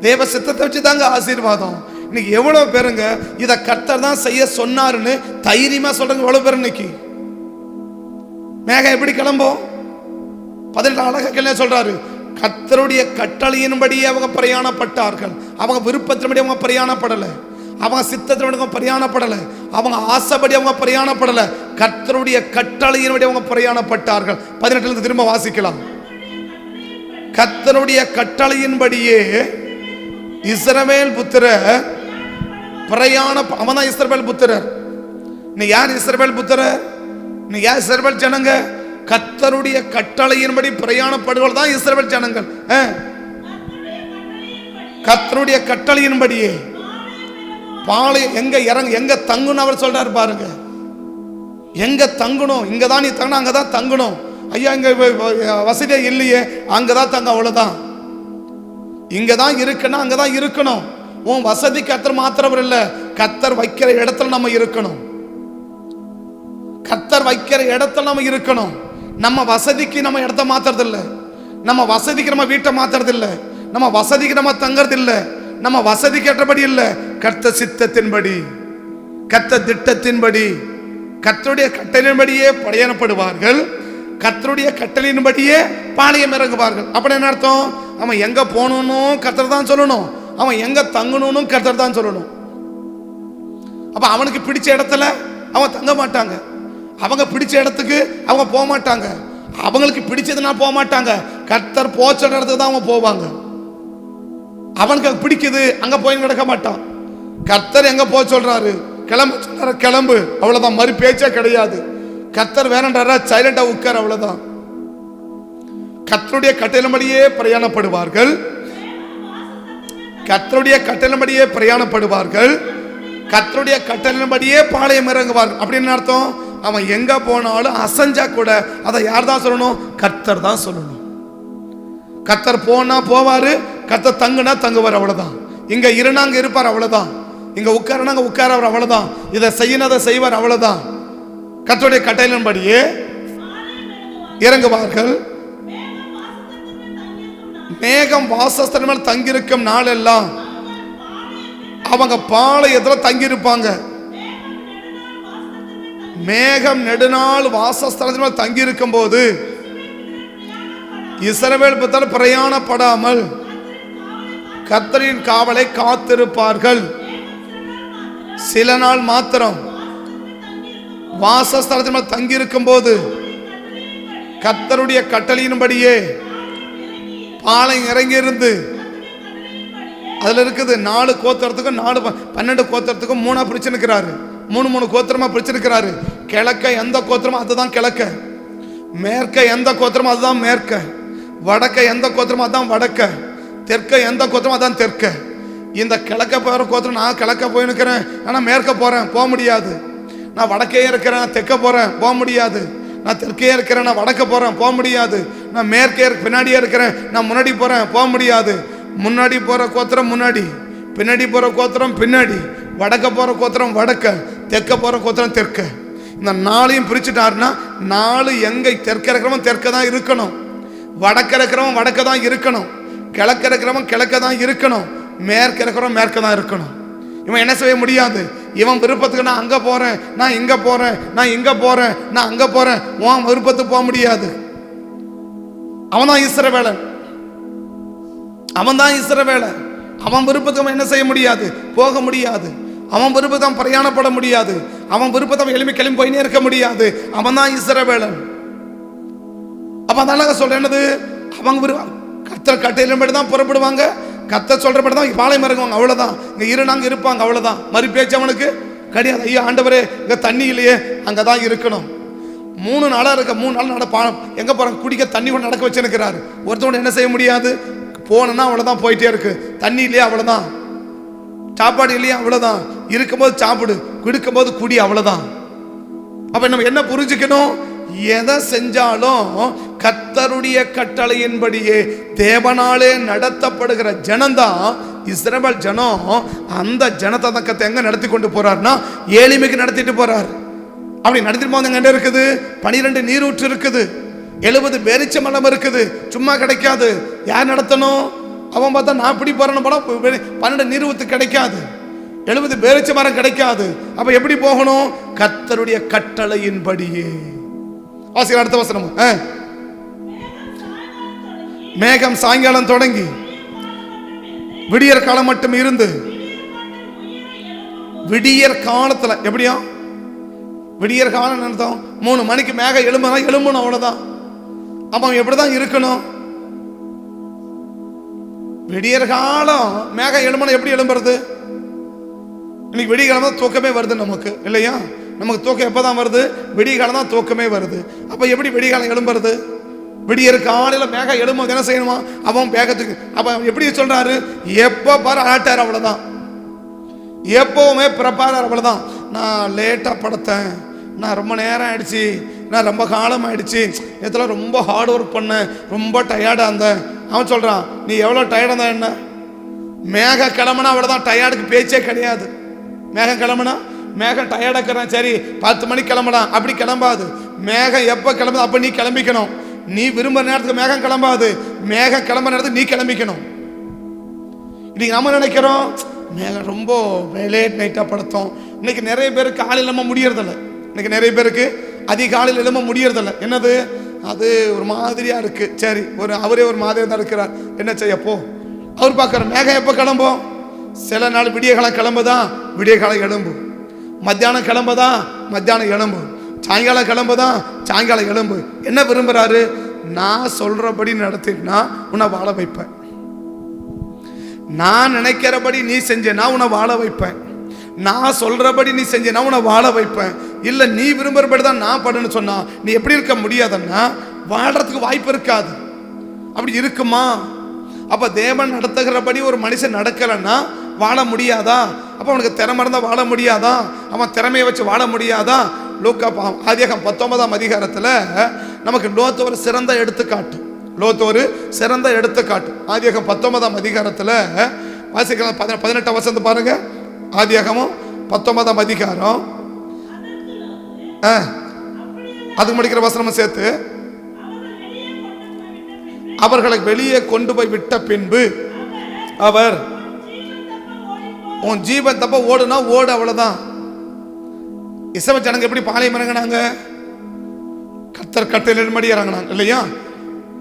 தேவ சித்தத்தை வச்சுதாங்க ஆசீர்வாதம். இன்னைக்கு எவ்வளவு பேருங்க இதை கர்த்தர் தான் செய்ய சொன்னாருன்னு தைரியமா சொல்றாங்க. எவ்வளவு பேர் இன்னைக்கு மேகம் எப்படி கிளம்பும், 18 அழகா சொல்றாரு, கர்த்தருடைய கட்டளையின்படியே அவங்க பிரயாணப்பட்டார்கள். அவங்க விருப்பத்தின்படி அவங்க பிரயாணப்படலை, அவங்க சித்தத்தின்படி அவங்க பிரயாணப்படலை, அவங்க ஆசைப்படி அவங்க பிரயாணப்படலை, கர்த்தருடைய கட்டளையின்படி அவங்க பிரயாணப்பட்டார்கள். 18 திரும்ப வாசிக்கலாம். கர்த்தருடைய கட்டளையின்படியே இஸ்ரவேல் புத்திரர் அவன் தான் இஸ்ரவேல் புத்திரர். நீ யார் இஸ்ரவேல் புத்திரர், நீ யார் இஸ்ரவேல் ஜனங்க, கர்த்தருடைய கட்டளையின்படி பிரயாணப்படுவது தான் இஸ்ரவேல் ஜனங்கள். கர்த்தருடைய கட்டளையின்படியே பாளையம் எங்க இறங்க, எங்க தங்கணும் அவர் சொல்றாரு பாருங்க. எங்க தங்கணும், இங்கதான் நீ தங்கணும், அங்கதான் தங்கணும். ஐயா இங்க வசதியா இல்லையே, அங்கதான் தங்க, அவ்வளவுதான். இங்கதான் இருக்குன்னா அங்கதான் இருக்கணும். உன் வசதி கர்த்தர் மாத்திரவர் இல்ல, கர்த்தர் வைக்கிற இடத்துல நம்ம இருக்கணும், கர்த்தர் வைக்கிற இடத்துல நம்ம இருக்கணும். நம்ம வசதிக்கு நம்ம இடத்த மாத்துறது இல்லை, நம்ம வசதிக்கு நம்ம வீட்டை மாத்துறது இல்லை, நம்ம வசதிக்கு நம்ம தங்கறது இல்லை, நம்ம வசதிக்கு ஏற்றபடி இல்லை, கர்த்தர் சித்தத்தின்படி, கர்த்தர் திட்டத்தின்படி, கர்த்தருடைய கட்டளையின்படியே பிரயாணப்படுவார்கள், கர்த்தருடைய கட்டளையின்படியே பாளையம் இறங்குவார்கள். அப்படி என்ன அர்த்தம், அவன் எங்க போகணும் கர்த்தர் தான் சொல்லணும், அவன் எங்க தங்கணும் கர்த்தர் தான் சொல்லணும். அப்ப அவனுக்கு பிடிச்ச இடத்துல அவன் தங்க மாட்டாங்க, அவங்க பிடிச்ச இடத்துக்கு அவங்க போக மாட்டாங்க, அவங்களுக்கு பிடிச்சதுன்னா போக மாட்டாங்க, கர்த்தர் போச்ச இடத்துக்கு தான் அவங்க போவாங்க. அவனுக்கு பிடிக்குது அங்க போய் நடக்க மாட்டான். கர்த்தர் எங்க போக சொல்றாரு, கிளம்பு சொல்றாரு, கிளம்பு, அவ்வளவுதான், மறு பேச்சே கிடையாது. கர்த்தர் வேறன்றாரா, சைலண்டா உட்கார், அவ்வளவுதான். கர்த்தருடைய கட்டளையின்படியே பிரயாணப்படுவார்கள், கர்த்தருடைய கட்டளையின்படியே பிரயாணப்படுவார்கள், கர்த்தருடைய கட்டளையின்படியே பாளையம் இறங்குவார்கள். அப்படின்னு அர்த்தம், அவன் எங்க போனாலும் அசஞ்சா கூட அதை யார் தான் சொல்லணும், கர்த்தர் தான் சொல்லணும். கர்த்தர் போனா போவாரு, கர்த்தர் தங்குனா தங்குவார், அவ்வளவுதான். இங்க இருனா அங்க இருப்பார், அவ்வளவுதான். இங்க உட்காரனா அங்க உட்காரவர், அவ்வளவுதான். இதை செய்யணும் அதை செய்வார், அவ்வளவுதான். கர்த்தருடைய கட்டளையின்படியே இறங்குவார்கள். மேகம் வாசஸ்தலம் மேல் தங்கியிருக்கும் நாள் எல்லாம் அவங்க பாளையத்தில் தங்கியிருப்பாங்க. மேகம் நெடுநாள் வாசஸ்தலத்தின் மேல் தங்கியிருக்கும் போது இஸ்ரவேல் புத்திரர் பிரயாணப்படாமல் கர்த்தரின் காவலை காத்திருப்பார்கள். சில நாள் மாத்திரம் வாசஸ்தலத்தின் மேல் தங்கியிருக்கும் போது கர்த்தருடைய கட்டளையின்படியே பாளையம் இறங்கி இருந்து, அதுல இருக்குது 4 கோத்திரத்துக்கும் 12 கோத்திரத்துக்கும் 3 பிரிச்சிருக்கிறாரு, 3 கோத்திரமா பிரிச்சிருக்கிறாரு. கிழக்க எந்த கோத்திரமோ அதுதான் கிழக்க, மேற்க எந்த கோத்திரமோ அதுதான் மேற்க, வடக்க எந்த கோத்திரமோ அதுதான் வடக்க, தெற்க எந்த கோத்திரமோ அதான் தெற்க. இந்த கிழக்க போகிற கோத்திரம் நான் கிழக்க போய் நிற்கிறேன், ஆனால் மேற்க போகிறேன், போக முடியாது. நான் வடக்கே இருக்கிறேன், நான் தெற்க போகிறேன், போக முடியாது. நான் தெற்கே இருக்கிறேன், நான் வடக்க போகிறேன், போக முடியாது. நான் மேற்கே பின்னாடியே இருக்கிறேன், நான் முன்னாடி போகிறேன், போக முடியாது. முன்னாடி போகிற கோத்திரம் முன்னாடி, பின்னாடி போகிற கோத்திரம் பின்னாடி, வடக்க போகிற கோத்திரம் வடக்க, தெற்க போகிற கோத்திரம் தெற்க. இந்த நாளையும் பிரிச்சுட்டாருன்னா 4 எங்கே தெற்க இருக்கிறவன் தெற்க தான் இருக்கணும், வடக்க இருக்கிறவன் வடக்க தான் இருக்கணும், கிழக்க இருக்கிறவன் கிழக்க தான் இருக்கணும், மேற்க இருக்கிறவன் மேற்க தான் இருக்கணும். இவன் என்ன செய்ய முடியாது. இவன் விருப்பத்துக்கு நான் அங்கே போகிறேன், நான் இங்கே போகிறேன், நான் இங்கே போகிறேன், நான் அங்கே போகிறேன், உன் விருப்பத்துக்கு போக முடியாது. அவன் தான் இஸ்ரவேலன், அவன் தான் இஸ்ரவேலன். அவன் விருப்பத்துக்கு அவன் என்ன செய்ய முடியாது, போக முடியாது. அவன் விருப்பத்தை பிரயாணப்பட முடியாது. அவன் விருப்பத்தை எளிமை கிளம்பி போயினே இருக்க முடியாது. அவன் தான் இஸ்ரவேலன். அப்ப அதனால சொல்றேன், என்னது அவங்க கர்த்தர் கட்டையில தான் புறப்படுவாங்க, கர்த்தர் சொல்றபடி தான் பாளையம் இறங்குவாங்க, அவ்வளவுதான். இங்க நாங்க இருப்பாங்க, அவ்வளவுதான். மறு பேச்சு அவனுக்கு கிடையாது. ஐயா ஆண்டவரே இங்க தண்ணி இல்லையே, அங்கதான் இருக்கணும். 3 நாளா இருக்க, 3 நாள் எங்க போறாங்க, குடிக்க தண்ணி கொண்டு நடக்க வச்சிருக்கிறாரு. ஒருத்தவங்க என்ன செய்ய முடியாது, போனா அவ்வளவுதான், போயிட்டே இருக்கு. தண்ணி இல்லையா, அவ்வளவுதான். சாப்பாடு இல்லையா, அவ்வளவுதான். இருக்கும்போது சாப்பிடு, குடிக்கும்போது குடி, அவ்வளவுதான். அப்ப நம்ம என்ன புரிஞ்சுக்கணும், எதை செஞ்சாலும் கர்த்தருடைய கட்டளையின்படியே தேவனாலே நடத்தப்படுகிற ஜனம்தான் இஸ்ரவேல் ஜனம். அந்த ஜனத்தை தான் கர்த்தர் எங்க நடத்தி கொண்டு போறாருன்னா ஏலிமைக்கு நடத்திட்டு போறாரு. அப்படி நடத்திட்டு போது எங்க இருக்குது, 12 நீரூற்று இருக்குது, 70 பேரிச்ச மலம் இருக்குது. சும்மா கிடைக்காது. யார் நடத்தணும்? அவன் பார்த்தா நான் இப்படி போறேன்னு போனா 12 நீரூற்று கிடைக்காது, 70 பேரிச்ச மரம் கிடைக்காது. அப்ப எப்படி போகணும், கர்த்தருடைய கட்டளையின்படியே. வாசிக்கிற அடுத்த வசனம், மேகம் சாயங்காலம் தொடங்கி விடியற் காலம் மட்டும் இருந்து, விடியற் காலத்துல எப்படியா, விடியற் காலம் நடத்தும் 3 மணிக்கு மேகம் எழும்பணும், அவ்வளவுதான். அப்ப எப்படிதான் இருக்கணும், விடியற் காலம் மேகம் எழும்பணும். எப்படி எழும்புறது? இன்னைக்கு விடிய காலம் தான் தூக்கமே வருது நமக்கு, இல்லையா? நமக்கு தூக்கம் எப்பதான் வருது, விடிய காலம் தான் தூக்கமே வருது. அப்ப எப்படி விடிய காலம் எழும்புறது? விடியற் காலையில மேகம் எழும்பும், என்ன செய்யணுமா, அவன் வேகத்துக்கு. அப்ப எப்படி சொல்றாரு, எப்போ பாரு ஆட்டார், அவ்வளவுதான். எப்பவுமே பிறப்பார், அவ்வளவுதான். நான் லேட்டா படுத்தேன், நான் ரொம்ப நேரம் ஆயிடுச்சு, நான் ரொம்ப காலம் ஆயிடுச்சு, நேத்துல ரொம்ப ஹார்ட் ஒர்க் பண்ணேன், ரொம்ப டயர்டா இருந்தேன். அவன் சொல்றான், நீ எவ்வளவு டயர்டா இருந்தா என்ன, மேக கிளம்புனா அவ்வளவுதான், டயர்டுக்கு பேச்சே கிடையாது. மேகம் கிளம்புனா, மேகம் டயர்டாக்கிறேன், சரி 10 மணிக்கு கிளம்பலாம், அப்படி கிளம்பாது. மேகம் எப்ப கிளம்புது அப்ப நீ கிளம்பிக்கணும். நீ விரும்புற நேரத்துக்கு மேகம் கிளம்பாது, மேகம் கிளம்புற நேரத்துக்கு நீ கிளம்பிக்கணும். இன்னைக்கு நம்ம நினைக்கிறோம் மேகம் ரொம்ப லேட் நைட்டா படுத்தோம். இன்னைக்கு நிறைய பேருக்கு காலையில் எழும்ப முடியறதில்ல. இன்னைக்கு நிறைய பேருக்கு அதிகாலையில் எழும்ப முடியறதில்ல. என்னது, அது ஒரு மாதிரியா இருக்கு. சரி, அவரே ஒரு மாதிரியா தான் இருக்கிறார், என்ன செய்யப்போ அவர் பார்க்குற மேகம் எப்போ கிளம்பும். சில நாள் விடிய காலம் கிளம்புதான், விடிய காலம் எழும்பு. மத்தியானம் கிளம்புதா, மத்தியானம் எழும்பு. சாயங்காலம் கிளம்புதா, சாயங்காலம் எழும்பு. என்ன விரும்புறாரு, நான் சொல்றபடி நடத்தினா உன்னை வாழ வைப்பேன், நான் நினைக்கிறபடி நீ செஞ்சேன்னா உன்னை வாழ வைப்பேன், நான் சொல்றபடி நீ செஞ்சேன்னா உன்னை வாழ வைப்பேன். இல்ல நீ விரும்புறபடி தான் நான் பண்ணுன்னு சொன்னா நீ எப்படி இருக்க முடியாதுன்னா வாழ்றதுக்கு வாய்ப்பு இருக்காது. அப்படி இருக்குமா? அப்ப தேவன் நடத்துகிறபடி ஒரு மனுஷன் நடக்கலன்னா வாழ முடியாதா? அப்ப அவனுக்கு திறமை இருந்தா வாழ முடியாதா? அவன் திறமையை வச்சு வாழ முடியாதா? லூக்கா ஆதியாகமம் 19ஆம் அதிகாரத்துல நமக்கு லோத்து ஒரு சிறந்த எடுத்துக்காட்டு. லோத்து ஒரு சிறந்த எடுத்துக்காட்டு. ஆதியாகமம் 19ஆம் அதிகாரத்துல வாசிக்கலாம், 18ஆம் வசனம் பாருங்க. ஆதியாகமம் 19ஆம் அதிகாரம், அதுக்கு முடிக்கிற வசனமும் சேர்த்து, அவர்களை வெளியே கொண்டு போய் விட்ட பின்பு அவர், உன் ஜீவன் தப்ப ஓடுனா ஓடு, அவ்வளவுதான். இஸ்ரவேல் ஜனங்க எப்படி பாளையம் இறங்கினாங்க, கர்த்தர் கட்டளையின்படி இறங்கினாங்க, இல்லையா?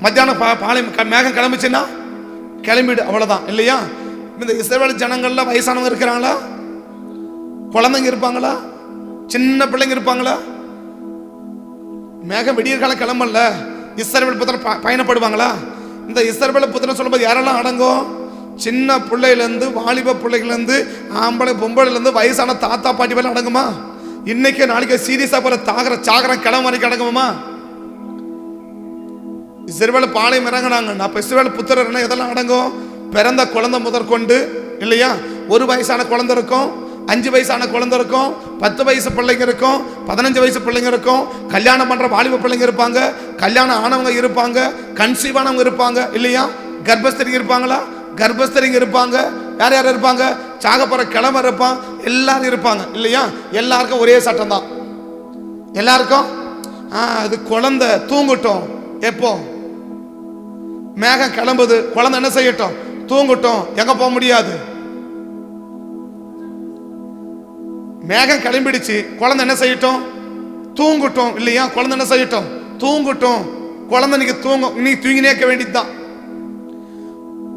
மத்தியானம் பாளையம் மேகம் கிளம்பிச்சுன்னா கிளம்பிடு, அவ்வளவுதான், இல்லையா? இந்த இஸ்ரவேல் ஜனங்கள்ல வயசானவங்க இருக்கிறாங்களா, குழந்தைங்க இருப்பாங்களா, சின்ன பிள்ளைங்க இருப்பாங்களா? மேகம் விடியற் காலம் கிளம்பல, இஸ்ரவேல் புத்திரன் பயணப்படுவாங்களா? இந்த இஸ்ரவேல் புத்திரன் சொல்லும்போது யாரெல்லாம் அடங்கும்? சின்ன பிள்ளையிலேருந்து வாலிப பிள்ளைகள்லேருந்து ஆம்பளை பொம்பளைலேருந்து வயசான தாத்தா பாட்டி பேர் அடங்குமா? இன்னைக்கு நாளைக்கு சீரியஸா போற சாகரம் கிளம்ப வரைக்கும் அடங்குமா? இஸ்ரவேல் பாளையம் இறங்கினாங்க, அப்ப இஸ்ரவேல் புத்திரர் எதெல்லாம் அடங்கும்? பிறந்த குழந்தை முதற்கொண்டு இல்லையா, 1 வயசான குழந்தை இருக்கும், 5 வயசான குழந்தை இருக்கும், 10 வயசு பிள்ளைங்க இருக்கும், 15 வயசு பிள்ளைங்க இருக்கும், கல்யாணம் பண்ற வாலிப பிள்ளைங்க இருப்பாங்க, கல்யாணம் ஆனவங்க இருப்பாங்க, கன்சீவ் ஆனவங்க இருப்பாங்க இல்லையா, கர்ப்பஸ்திரிங்க இருப்பாங்களா, கர்ப்பஸ்திரிங்க இருப்பாங்க, யார் யார் இருப்பாங்க, சாகப்போற கிழமை இருப்பான், எல்லாரும் இருப்பாங்க இல்லையா. எல்லாருக்கும் ஒரே சட்டம் தான், எல்லாருக்கும் அது குழந்தை தூங்கட்டும். எப்போ மேகம் கிளம்புது, குழந்தை என்ன செய்யட்டும், தூங்கட்டும். எங்க போக முடியாது, மேகம் கிளம்பிடுச்சு, குழந்தை என்ன செய்யட்டும், தூங்கட்டும் இல்லையா. குழந்தை என்ன செய்யட்டும், தூங்கட்டும். குழந்தை நீங்க நீ தூங்கினே இருக்க வேண்டியதுதான்.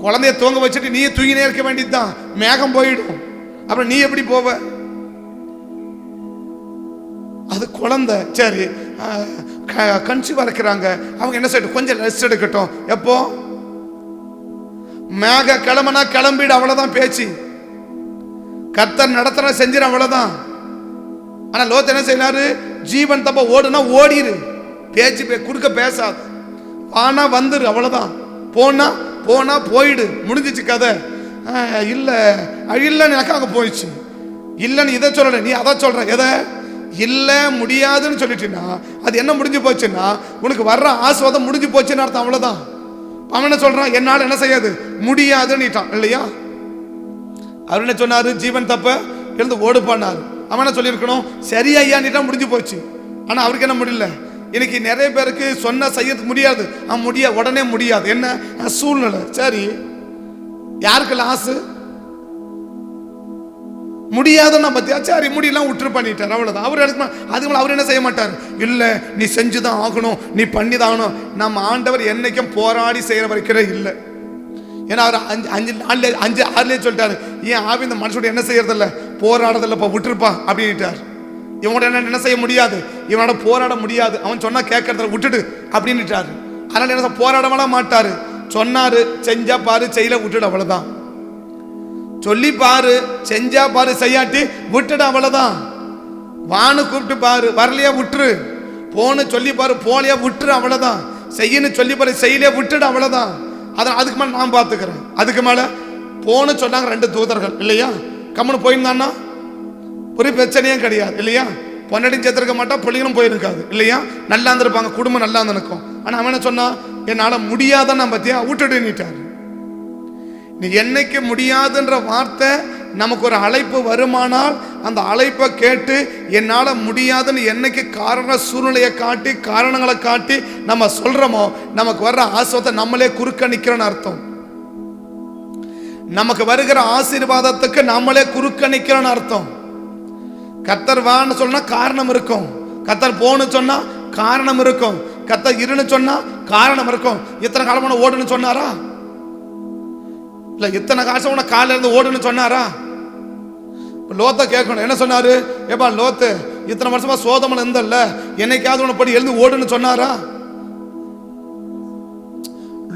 குழந்தைய தூங்க வச்சுட்டு நீ தூங்கினே இருக்க வேண்டியதுதான். மேகம் போயிடும், அப்புறம் நீ எப்படி போவ? அது குழந்தை சரி கன்சீவா இருக்கிறாங்க, அவங்க என்ன செய்யட்டும், கொஞ்சம் ரெஸ்ட் எடுக்கட்டும். எப்போ மேக கிளம்புனா கிளம்பிடு, அவ்வளவுதான் பேச்சு. கர்த்தர் நடத்துற செஞ்சிரு, அவ்வளவுதான். ஆனா லோத் என்ன செய்யறாரு, ஜீவன் தப்ப ஓடுனா ஓடிரு, பேச்சு குறுக்க பேசாது, ஆனா வந்துரு, அவ்வளவுதான். போனா போனா போயிடு, முடிஞ்சிச்சு கதை. இல்ல இல்லன்னு எனக்கு அங்க போயிடுச்சு, இல்லன்னு இதை சொல்லல, நீ அதை சொல்ற, எதை இல்ல முடியாதுன்னு சொல்லிட்டீங்கன்னா அது என்ன முடிஞ்சு போச்சுன்னா உனக்கு வர்ற ஆசீர்வாதம் முடிஞ்சு போச்சுன்னு அர்த்தம், அவ்வளவுதான். அவன் என்ன சொல்றான், என்னால என்ன செய்யாது முடியாதுன்னுட்டான் இல்லையா. அவர் என்ன சொன்னாரு, ஜீவன் தப்ப எழுந்து ஓடு பண்ணாரு. அவன் என்ன சொல்லியிருக்கணும், சரி ஐயான்னுட்டா முடிஞ்சு போச்சு. ஆனா அவருக்கு என்ன முடியல. இன்னைக்கு நிறைய பேருக்கு சொன்ன செய்யறதுக்கு முடியாது, உடனே முடியாது, என்ன சூழ்நிலை. சரி யாருக்கு லாஸ், முடியாதுன்னா பத்தியா, சரி முடியலாம் விட்டுரு பண்ணிட்டார், அவ்வளவுதான். அவர் அதுக்கு அவர் என்ன செய்ய மாட்டார், இல்ல நீ செஞ்சுதான் ஆகணும், நீ பண்ணிதான் ஆகணும். நம்ம ஆண்டவர் என்னைக்கும் போராடி செய்யற வரைக்கிறே இல்லை. ஏன்னா அவர் 5-6 சொல்லிட்டாரு, ஏன் ஆவி இந்த மனுஷோட என்ன செய்யறதில்ல, போராடுறதில்லப்பா, விட்டுருப்பா அப்படின்ட்டார். இவனோட என்ன செய்ய முடியாது, இவனோட போராட முடியாது, அவன் சொன்னா கேட்கறதில்ல, விட்டுடு அப்படின்னுட்டாரு. அதனால என்ன போராடவள மாட்டாரு, சொன்னாரு செஞ்சா பாரு, செய்யல விட்டுடு, அவ்வளவுதான். சொல்லி பாரு, செஞ்சா பாரு, செய்யாட்டி விட்டுடு, அவ்வளவுதான். வான்னு கூப்பிட்டு பாரு, வரலையா விட்டுரு. போன்னு சொல்லி பாரு, போலையா விட்டுரு, அவ்வளவுதான். செய்யன்னு சொல்லி பாரு, செய்யலையா விட்டுடு, அவ்வளவுதான். அதுக்கு மேல நான் பார்த்துக்கிறேன். அதுக்கு மேல போன்னு சொன்னாங்க 2 தூதர்கள் இல்லையா, கம்முன்னு போயிருந்தான்னா ஒரு பிரச்சனையும் கிடையாது இல்லையா. பொன்னடியும் சேர்த்திருக்க மாட்டா, பிள்ளைங்களும் போயிருக்காது இல்லையா, நல்லா இருந்திருப்பாங்க, குடும்பம் நல்லா இருந்திருக்கும். ஆனா அவன் என்ன சொன்னா, என்னால முடியாதான் பத்தியா விட்டுட்டு நீட்டாரு. நீ என்னைக்கு முடியாதுன்ற வார்த்தை நமக்கு ஒரு அழைப்பு வருமானால் அந்த அழைப்பை கேட்டு என்னால முடியாதுன்னு என்னைக்கு காரண சூழ்நிலையை காட்டி காரணங்களை காட்டி நம்ம சொல்றோமோ, நமக்கு வர்ற ஆசீர்வாதத்தை நம்மளே குறுக்க நிக்கிறோன்னு அர்த்தம். நமக்கு வருகிற ஆசீர்வாதத்துக்கு நம்மளே குறுக்க நிக்கிறோன்னு அர்த்தம். கர்த்தர் வான்னு சொன்னா காரணம் இருக்கும், கர்த்தர் போன்னு சொன்னா காரணம் இருக்கும், கர்த்தர் இருன்னு சொன்னா காரணம் இருக்கும். இத்தனை காலமான ஓடுன்னு சொன்னாரா, இல்ல இத்தனை காசம் உன காலையில இருந்து ஓடுன்னு சொன்னாரா? லோத்த கேட்கணும், என்ன சொன்னாரு, ஏப்பா லோத்து இத்தனை வருஷமா சோதமன் இருந்தல்ல, என்னைக்காவது உன படி எழுந்து ஓடுன்னு சொன்னாரா?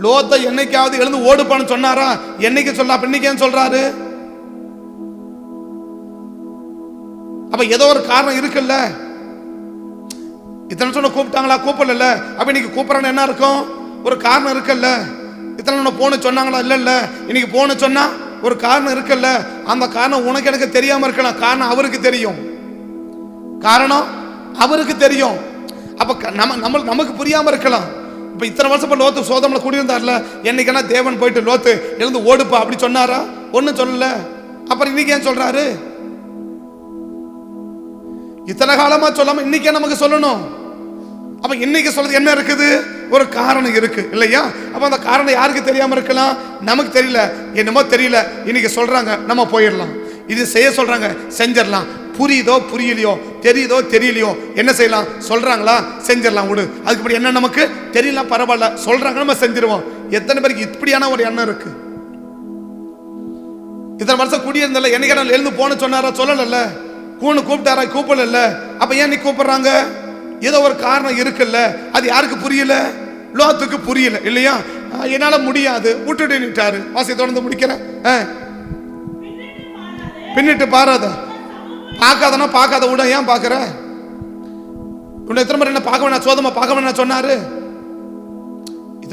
லோத்த என்னைக்காவது எழுந்து ஓடுப்பான்னு சொன்னாரா? என்னைக்கு சொல்ல, அப்ப இன்னைக்கு ஏன் சொல்றாரு? அப்ப ஏதோ ஒரு காரணம் இருக்குல்ல. இத்தனை சொன்ன கூப்பிட்டாங்களா, கூப்பிடல, அப்ப இன்னைக்கு கூப்பிடறான்னு என்ன இருக்கும், ஒரு காரணம் இருக்குல்ல. இத்தனை போன சொன்னாங்களா, இல்ல இன்னைக்கு போன சொன்னா ஒரு காரணம் இருக்குல்ல. அந்த காரணம் உனக்கு எனக்கு தெரியாம இருக்கலாம், காரணம் அவருக்கு தெரியும், காரணம் அவருக்கு தெரியும். அப்ப நமக்கு புரியாம இருக்கலாம். இப்ப இத்தனை வருஷம் லோத்து சோதம்ல கூடியிருந்தார்ல, என்னைக்குன்னா தேவன் போயிட்டு லோத்து எழுந்து ஓடுப்பா அப்படி சொன்னாரா? ஒன்னும் சொல்லல. அப்புறம் இன்னைக்கு ஏன் சொல்றாரு? இத்தனை காலமா சொல்லாம இன்னைக்கே நமக்கு சொல்லணும். அப்ப இன்னைக்கு சொல்றது என்ன இருக்குது, ஒரு காரணம் இருக்கு இல்லையா. அப்ப அந்த காரணம் யாருக்கு தெரியாம இருக்கலாம், நமக்கு தெரியல, என்னமோ தெரியல, இன்னைக்கு சொல்றாங்க நம்ம போயிடலாம், இது செய்ய சொல்றாங்க செஞ்சிடலாம், புரியுதோ புரியலையோ, தெரியுதோ தெரியலையோ, என்ன செய்யலாம், சொல்றாங்களா செஞ்சிடலாம், விடு. அதுக்கு என்ன நமக்கு தெரியல, பரவாயில்ல, சொல்றாங்க நம்ம செஞ்சிருவோம். எத்தனை பேருக்கு இப்படியான ஒரு எண்ணம் இருக்கு? இத்தனை வருஷம் குடியிருந்தல, என்னைக்கு எழுந்து போன சொன்னாரா, சொல்லல, கூப்பிட்டாரா, கூப்பிடல. அப்ப ஏன் நீ கூப்பிடுறாங்க, ஏதோ ஒரு காரணம் இருக்குல்ல. அது யாருக்கு புரியல, லோத்துக்கு புரியல இல்லையா. என்னால முடியாது விட்டுட்டு நிட்டாரு. வாசி தொடர்ந்து முடிக்கிறேன். பின்னிட்டு பாராத, பார்க்காதனா பார்க்காத விட, ஏன் பார்க்கற? உன்னை எத்தனை முறை என்ன பார்க்க வேணா, சோதமா பார்க்க வேணா சொன்னாரு.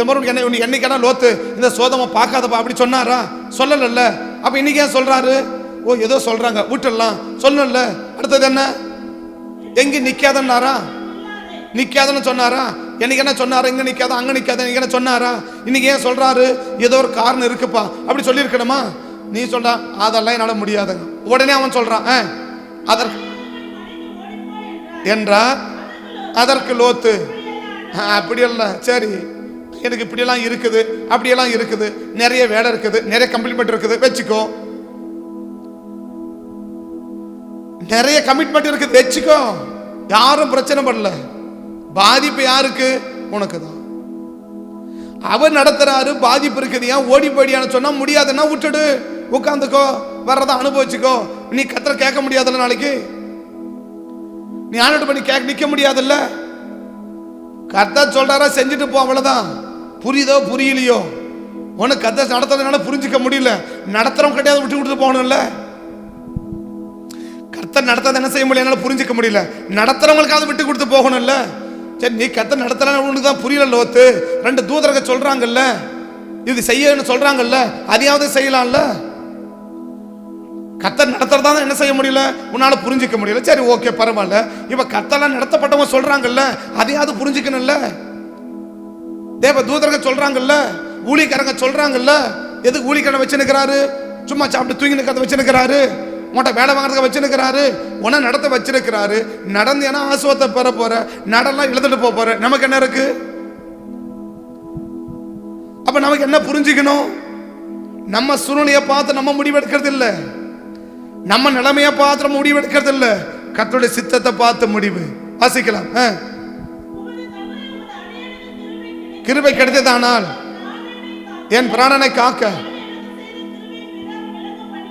இந்த மாதிரி என்னைக்கான லோத்து இந்த சோதமை பார்க்காதப்பா அப்படி சொன்னாரா? சொல்லல. அப்ப இன்னைக்கு ஏன் சொல்றாரு? ஓ ஏதோ சொல்றாங்க விட்டுடலாம் சொல்லல. அடுத்தது என்ன? எங்க நிக்காதன்னாரா? நிக்காதன்னு சொன்னாரா? என்னைக்கு என்ன சொன்னாரா? இங்க நிக்காத அங்க நிக்காத என்ன சொன்னாரா? இன்னைக்கு ஏன் சொல்றாரு? ஏதோ ஒரு காரணம் இருக்குப்பா அப்படி சொல்லி இருக்கணுமா? நீ சொல்ற அதெல்லாம் என்னால முடியாதுங்க. உடனே அவன் சொல்றான் அதற்கு என்றார். அதற்கு லோத்து அப்படி இல்ல, சரி எனக்கு இப்படியெல்லாம் இருக்குது அப்படியெல்லாம் இருக்குது, நிறைய வேலை இருக்குது, நிறைய கமிட்மெண்ட் இருக்குது, வச்சுக்கோ. நிறைய கமிட்மெண்ட் இருக்குது, வச்சுக்கோ. யாரும் பிரச்சனை பண்ணல. பாதிப்பு யாருக்கு? உனக்கு தான். அவர் நடத்துறாரு, பாதிப்பு இருக்குது. ஏன் ஓடி போயிடியான்னு சொன்னா முடியாதுன்னா விட்டுடு, உட்காந்துக்கோ, வர்றத அனுபவிச்சுக்கோ. நீ கத்தரை கேட்க முடியாதுல்ல, நாளைக்கு நீ ஆனோட பண்ணி நிக்க முடியாதுல்ல. கர்த்தர் சொல்றாரா செஞ்சுட்டு போ, அவ்வளவுதான். புரியுதோ புரியலையோ, உனக்கு கர்த்தர் நடத்துறதுனால புரிஞ்சுக்க முடியல, நடத்துறவங்க கிடையாது, விட்டு கொடுத்து போகணும்ல. கர்த்தர் நடத்தாத என்ன செய்ய முடியல, புரிஞ்சுக்க முடியல, நடத்துறவங்களுக்காவது விட்டு கொடுத்து போகணும்ல. சரி நீ கர்த்தர் நடத்துறாங்க உனக்கு தான் புரியல. லோத்து 2 தூதர்கள் சொல்றாங்கல்ல, இது செய்யன்னு சொல்றாங்கல்ல, அதையாவது செய்யலாம்ல. கர்த்தர் நடத்துறதா என்ன செய்ய முடியல, உன்னால புரிஞ்சிக்க முடியல. சரி ஓகே பரவாயில்ல. இப்ப கர்த்தர்லாம் நடத்தப்பட்டவங்க சொல்றாங்கல்ல, அதையாவது புரிஞ்சுக்கணும்ல. தேவ தூதர்கள் சொல்றாங்கல்ல, ஊழியக்காரங்க சொல்றாங்கல்ல, எதுக்கு ஊழியக்காரன் வச்சுருக்கிறாரு? சும்மா சாப்பிட்டு தூங்கி நிற்கிறத வச்சுருக்கிறாரு, உன்ட்ட வேலை வாங்குறதுக்கு வச்சுருக்கிறாரு, உன்னை நடத்த வச்சிருக்கிறாரு. நடந்து ஏன்னா ஆசுவத்தை பெற போற, நடலாம் எழுதிட்டு போற, நமக்கு என்ன இருக்கு? அப்ப நமக்கு என்ன புரிஞ்சுக்கணும்? நம்ம சூழ்நிலையை பார்த்து நம்ம முடிவெடுக்கிறது இல்லை, நம்ம நிலைமையை பார்த்து நம்ம முடிவெடுக்கிறது இல்லை, கர்த்தருடைய சித்தத்தை பார்த்து முடிவு. வாசிக்கலாம். கிருபை கிடைத்ததானால் என் பிராணனை காக்க,